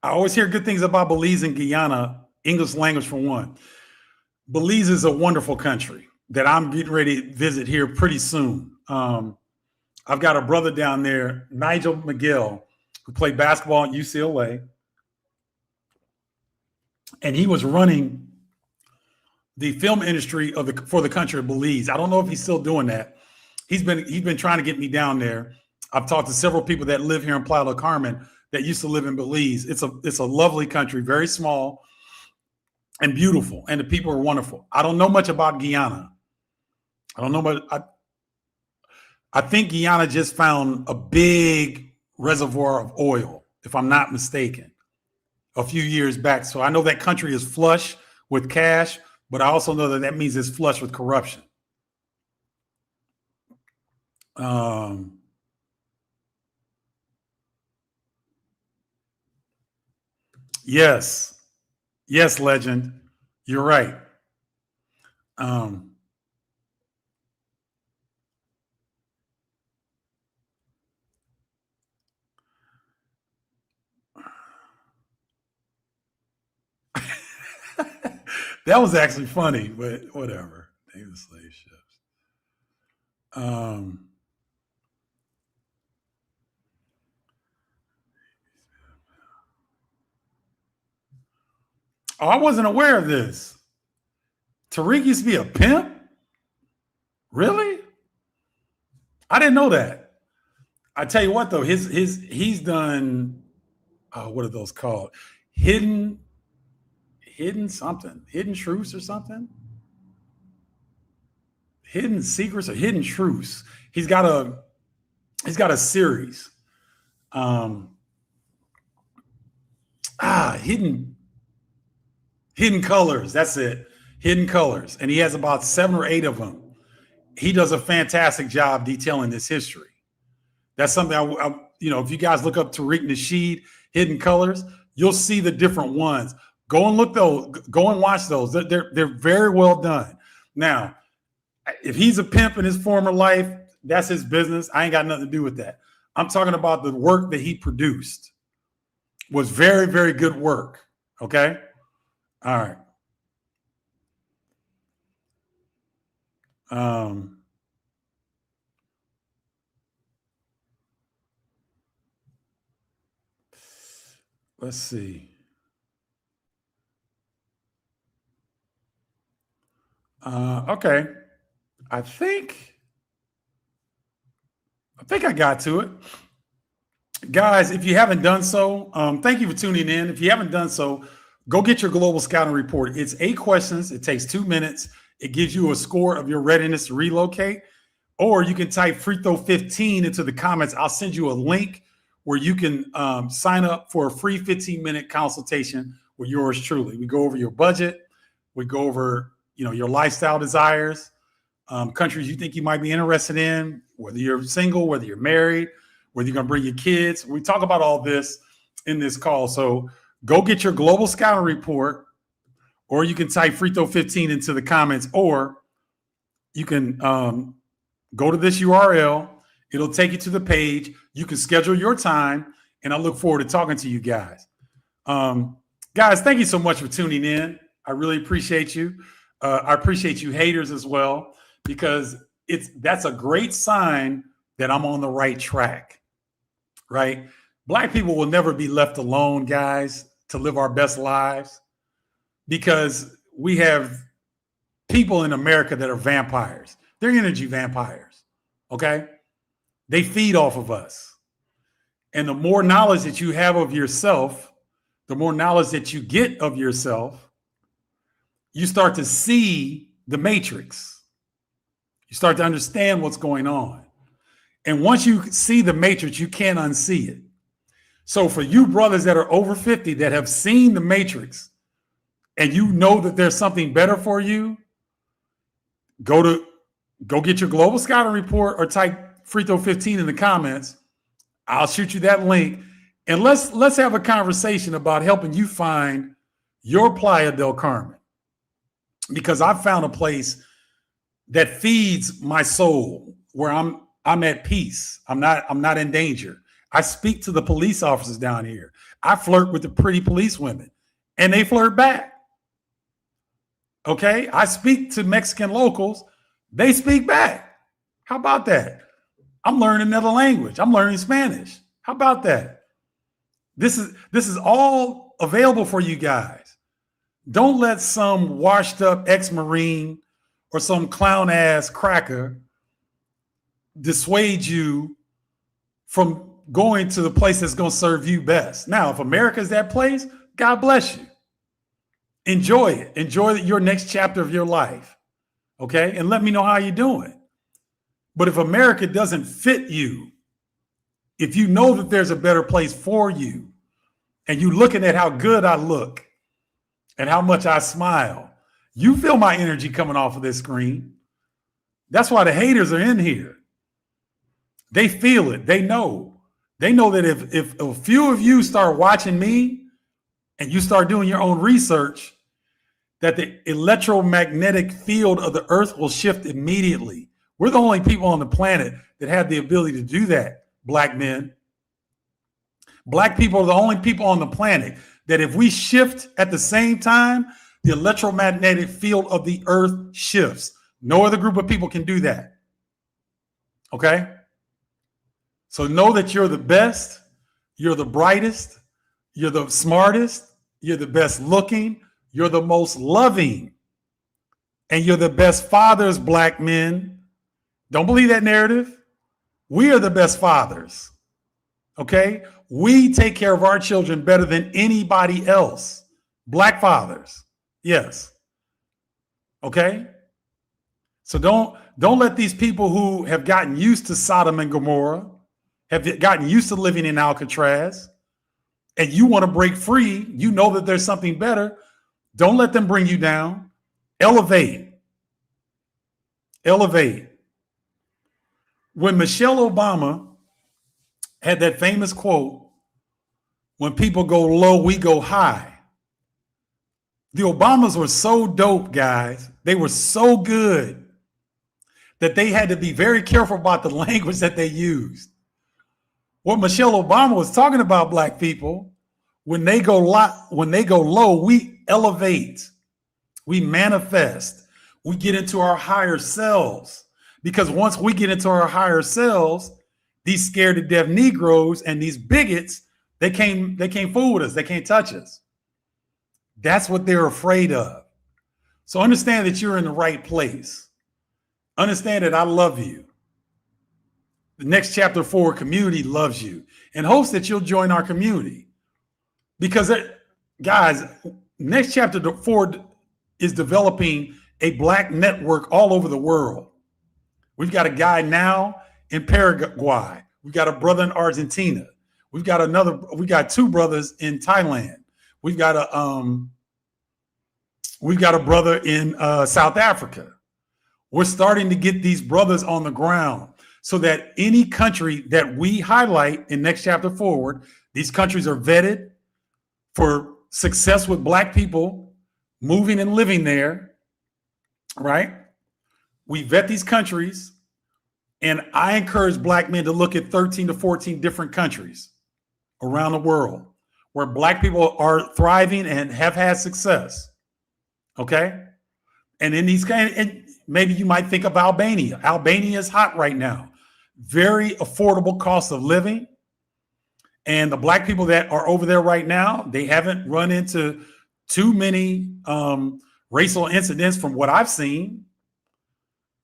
I always hear good things about Belize and Guyana, English language for one. Belize is a wonderful country that I'm getting ready to visit here pretty soon. I've got a brother down there, Nigel McGill, who played basketball at UCLA. And he was running the film industry for the country of Belize. I don't know if he's still doing that. He's been trying to get me down there. I've talked to several people that live here in Playa del Carmen that used to live in Belize. It's a lovely country, very small and beautiful, and the people are wonderful. I don't know much about Guyana. I don't know much. I think Guyana just found a big reservoir of oil, if I'm not mistaken, a few years back. So I know that country is flush with cash, but I also know that means it's flush with corruption. Yes, legend. You're right. That was actually funny, but whatever. Maybe the slave ships. Oh, I wasn't aware of this. Tariq used to be a pimp? Really? I didn't know that. I tell you what, though, he's done. What are those called? Hidden something, hidden truths or something, hidden secrets or hidden truths. He's got a series. Hidden colors. That's it. Hidden colors, and he has about 7 or 8 of them. He does a fantastic job detailing this history. That's something I if you guys look up Tariq Nasheed, Hidden Colors, you'll see the different ones. Go and look those. Go and watch those. They're very well done. Now, if he's a pimp in his former life, that's his business. I ain't got nothing to do with that. I'm talking about the work that he produced. Was very, very good work. Okay? All right. Let's see. Okay. I think I got to it. Guys, if you haven't done so, thank you for tuning in. If you haven't done so, go get your global scouting report. It's 8 questions. It takes 2 minutes. It gives you a score of your readiness to relocate. Or you can type free throw 15 into the comments. I'll send you a link where you can sign up for a free 15-minute consultation with yours truly. We go over your budget. We go over, your lifestyle desires, countries you think you might be interested in, whether you're single, whether you're married, whether you're going to bring your kids. We talk about all this in this call. So go get your global scouting report, or you can type free throw 15 into the comments, or you can go to this URL. It'll take you to the page. You can schedule your time, and I look forward to talking to you guys. Guys, thank you so much for tuning in. I really appreciate you. I appreciate you haters as well, because that's a great sign that I'm on the right track, right? Black people will never be left alone, guys, to live our best lives, because we have people in America that are vampires. They're energy vampires. Okay. They feed off of us. And the more knowledge that you have of yourself, the more knowledge that you get of yourself, you start to see the matrix. You start to understand what's going on. And once you see the matrix, you can't unsee it. So for you brothers that are over 50 that have seen the matrix and you know that there's something better for you, go get your global scouting report or type free throw 15 in the comments. I'll shoot you that link. And let's have a conversation about helping you find your Playa del Carmen. Because I've found a place that feeds my soul where I'm at peace. I'm not in danger. I speak to the police officers down here. I flirt with the pretty police women and they flirt back. Okay. I speak to Mexican locals. They speak back. How about that? I'm learning another language. I'm learning Spanish. How about that? This is all available for you guys. Don't let some washed up ex-Marine or some clown ass cracker dissuade you from going to the place that's going to serve you best. Now, if America's that place, God bless you. Enjoy it. Enjoy your next chapter of your life. Okay. And let me know how you're doing. But if America doesn't fit you, if you know that there's a better place for you and you looking at how good I look and how much I smile, you feel my energy coming off of this screen. That's why the haters are in here. They feel it. They know. They know that if a few of you start watching me and you start doing your own research, that the electromagnetic field of the earth will shift immediately. We're the only people on the planet that have the ability to do that, black men. Black people are the only people on the planet that if we shift at the same time, the electromagnetic field of the earth shifts. No other group of people can do that. Okay? So know that you're the best, you're the brightest, you're the smartest, you're the best looking, you're the most loving, and you're the best fathers, black men. Don't believe that narrative. We are the best fathers. Okay? We take care of our children better than anybody else. Black fathers. Yes. Okay? So don't let these people who have gotten used to Sodom and Gomorrah, have gotten used to living in Alcatraz, and you want to break free, you know that there's something better. Don't let them bring you down. Elevate. Elevate. When Michelle Obama had that famous quote, when people go low, we go high. The Obamas were so dope, guys. They were so good that they had to be very careful about the language that they used. What Michelle Obama was talking about, black people, when they go low, we elevate, we manifest, we get into our higher selves. Because once we get into our higher selves, these scared to death Negroes and these bigots, they can't fool with us. They can't touch us. That's what they're afraid of. So understand that you're in the right place. Understand that I love you. The next chapter 4 community loves you and hopes that you'll join our community. Because guys, next chapter 4 is developing a black network all over the world. We've got a guy now in Paraguay. We've got a brother in Argentina. We got 2 brothers in Thailand. We've got a brother in South Africa. We're starting to get these brothers on the ground so that any country that we highlight in next chapter forward, these countries are vetted for success with black people moving and living there, right? We vet these countries, and I encourage black men to look at 13 to 14 different countries around the world where black people are thriving and have had success. Okay. And in these and maybe you might think of Albania. Albania is hot right now. Very affordable cost of living. And the black people that are over there right now, they haven't run into too many racial incidents from what I've seen.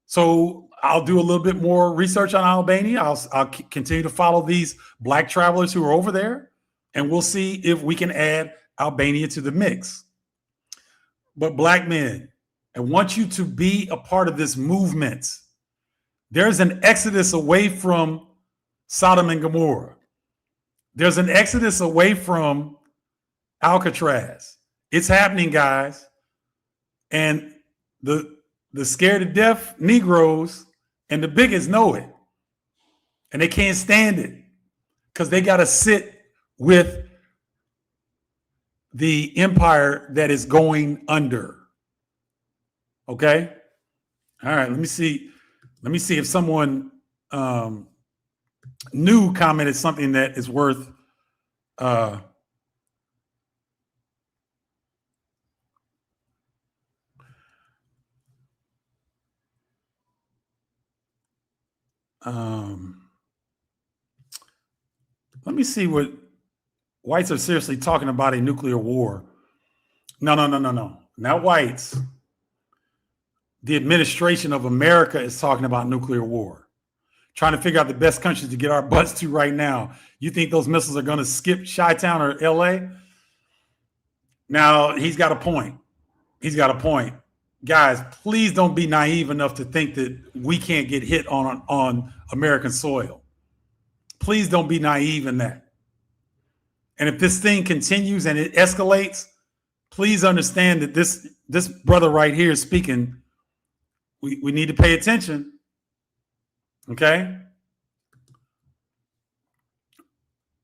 So I'll do a little bit more research on Albania. I'll continue to follow these black travelers who are over there, and we'll see if we can add Albania to the mix. But black men, I want you to be a part of this movement. There's an exodus away from Sodom and Gomorrah. There's an exodus away from Alcatraz. It's happening, guys. And the scared to death Negroes and the bigots know it. And they can't stand it because they got to sit with the empire that is going under. Okay? All right, let me see. Let me see if someone new commented something that is worth let me see what whites are seriously talking about a nuclear war. No. Not whites. The administration of America is talking about nuclear war, trying to figure out the best countries to get our butts to right now. You think those missiles are going to skip Chi-Town or LA? Now, he's got a point. He's got a point. Guys, please don't be naive enough to think that we can't get hit on American soil. Please don't be naive in that. And if this thing continues and it escalates, please understand that this brother right here is speaking. We need to pay attention. Okay?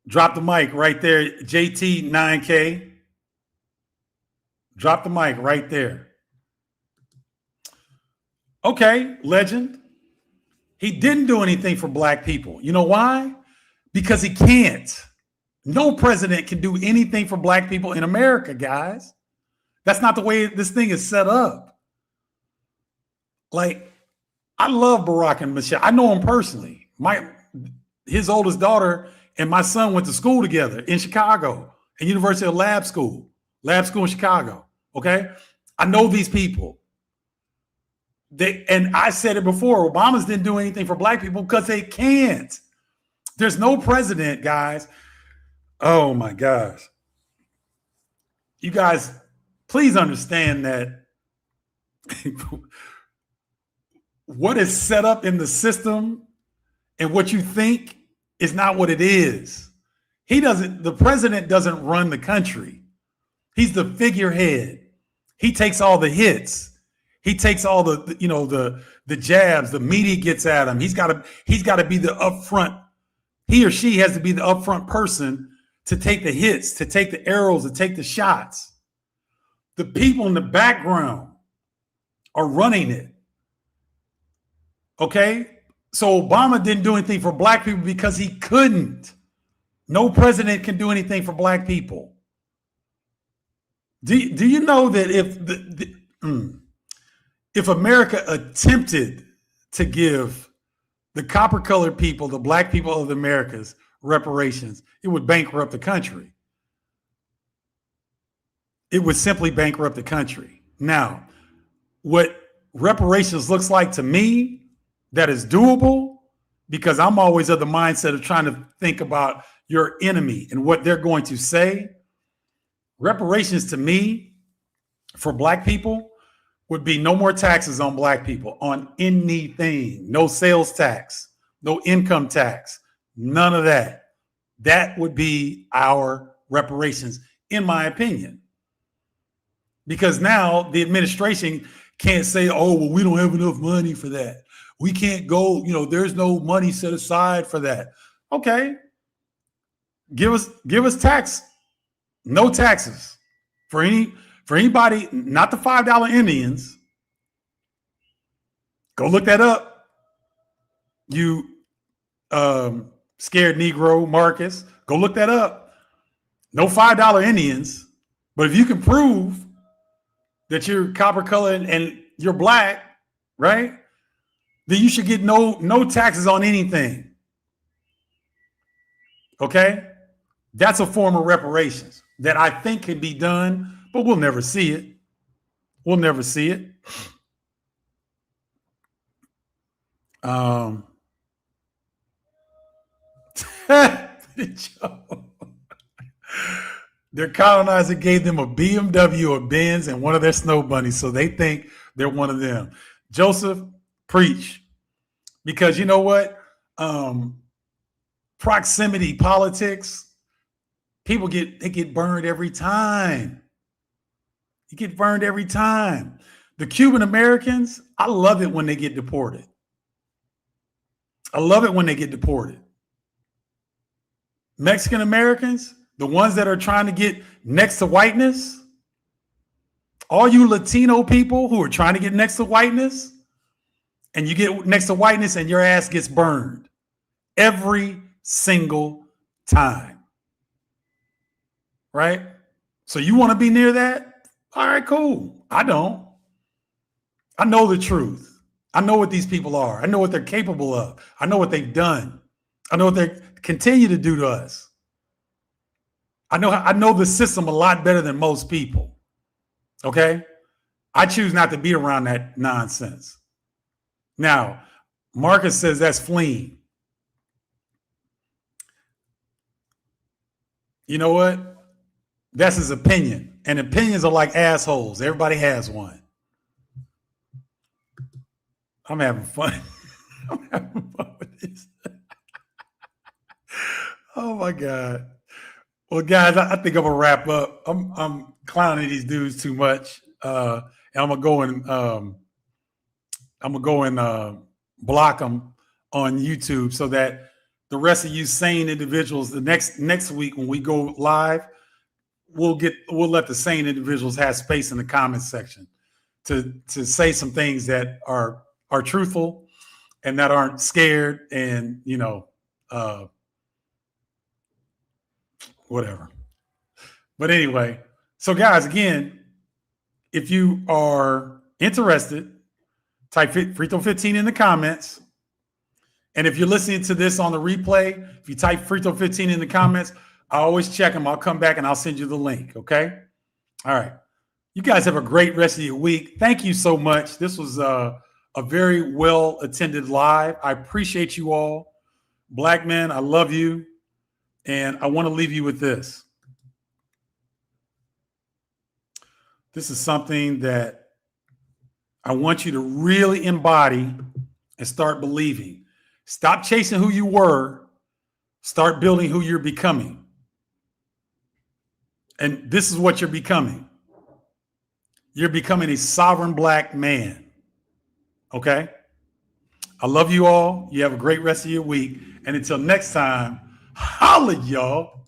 Drop the mic right there. JT 9K. Drop the mic right there. Okay, legend. He didn't do anything for black people. You know why? Because he can't. No president can do anything for black people in America, guys. That's not the way this thing is set up. Like, I love Barack and Michelle. I know him personally. His oldest daughter and my son went to school together in Chicago, at University of Lab School in Chicago. Okay, I know these people. And I said it before. Obama's didn't do anything for black people because they can't. There's no president, guys. Oh my gosh. You guys, please understand that what is set up in the system and what you think is not what it is. The president doesn't run the country. He's the figurehead. He takes all the hits. He takes all the jabs. The media gets at him. He's got to be the upfront. He or she has to be the upfront person to take the hits, to take the arrows, to take the shots. The people in the background are running it. Okay? So Obama didn't do anything for black people because he couldn't. No president can do anything for black people. Do you know that if America attempted to give the copper-colored people, the black people of the Americas, reparations, it would bankrupt the country. It would simply bankrupt the country. Now, what reparations looks like to me, that is doable, because I'm always of the mindset of trying to think about your enemy and what they're going to say. Reparations to me, for black people, would be no more taxes on black people on anything. No sales tax, no income tax, none of that. That would be our reparations, in my opinion. Because now the administration can't say, oh, well, we don't have enough money for that. We can't go, there's no money set aside for that. Okay. Give us tax. No taxes for anybody, not the $5 Indians. Go look that up. You scared Negro, Marcus. Go look that up. No $5 Indians. But if you can prove that you're copper colored and you're black, right? Then you should get no taxes on anything. Okay? That's a form of reparations that I think can be done, but we'll never see it. We'll never see it. Um, their colonizer gave them a BMW, a Benz, and one of their snow bunnies, so they think they're one of them. Joseph, preach. Because you know what? Proximity politics, people get burned every time. You get burned every time. The Cuban Americans, I love it when they get deported. I love it when they get deported. Mexican Americans, the ones that are trying to get next to whiteness, all you Latino people who are trying to get next to whiteness, and you get next to whiteness and your ass gets burned every single time. Right? So you want to be near that? All right, cool. I don't. I know the truth. I know what these people are. I know what they're capable of. I know what they've done. I know what they continue to do to us. I know the system a lot better than most people. Okay? I choose not to be around that nonsense. Now, Marcus says that's fleeing. You know what? That's his opinion. And opinions are like assholes. Everybody has one. I'm having fun. I'm having fun with this. Oh my God. Well, guys, I think I'm gonna wrap up. I'm clowning these dudes too much. And I'm gonna go and block them on YouTube so that the rest of you sane individuals, the next week when we go live, we'll let the sane individuals have space in the comments section to say some things that are truthful and that aren't scared and whatever. But anyway, so guys, again, if you are interested, type Free Throw 15 in the comments. And if you're listening to this on the replay, if you type Free Throw 15 in the comments, I always check them. I'll come back and I'll send you the link. Okay. All right. You guys have a great rest of your week. Thank you so much. This was a very well attended live. I appreciate you all. Black men, I love you. And I want to leave you with this. This is something that I want you to really embody and start believing. Stop chasing who you were. Start building who you're becoming. And this is what you're becoming. You're becoming a sovereign black man. Okay? I love you all. You have a great rest of your week. And until next time, holla, y'all.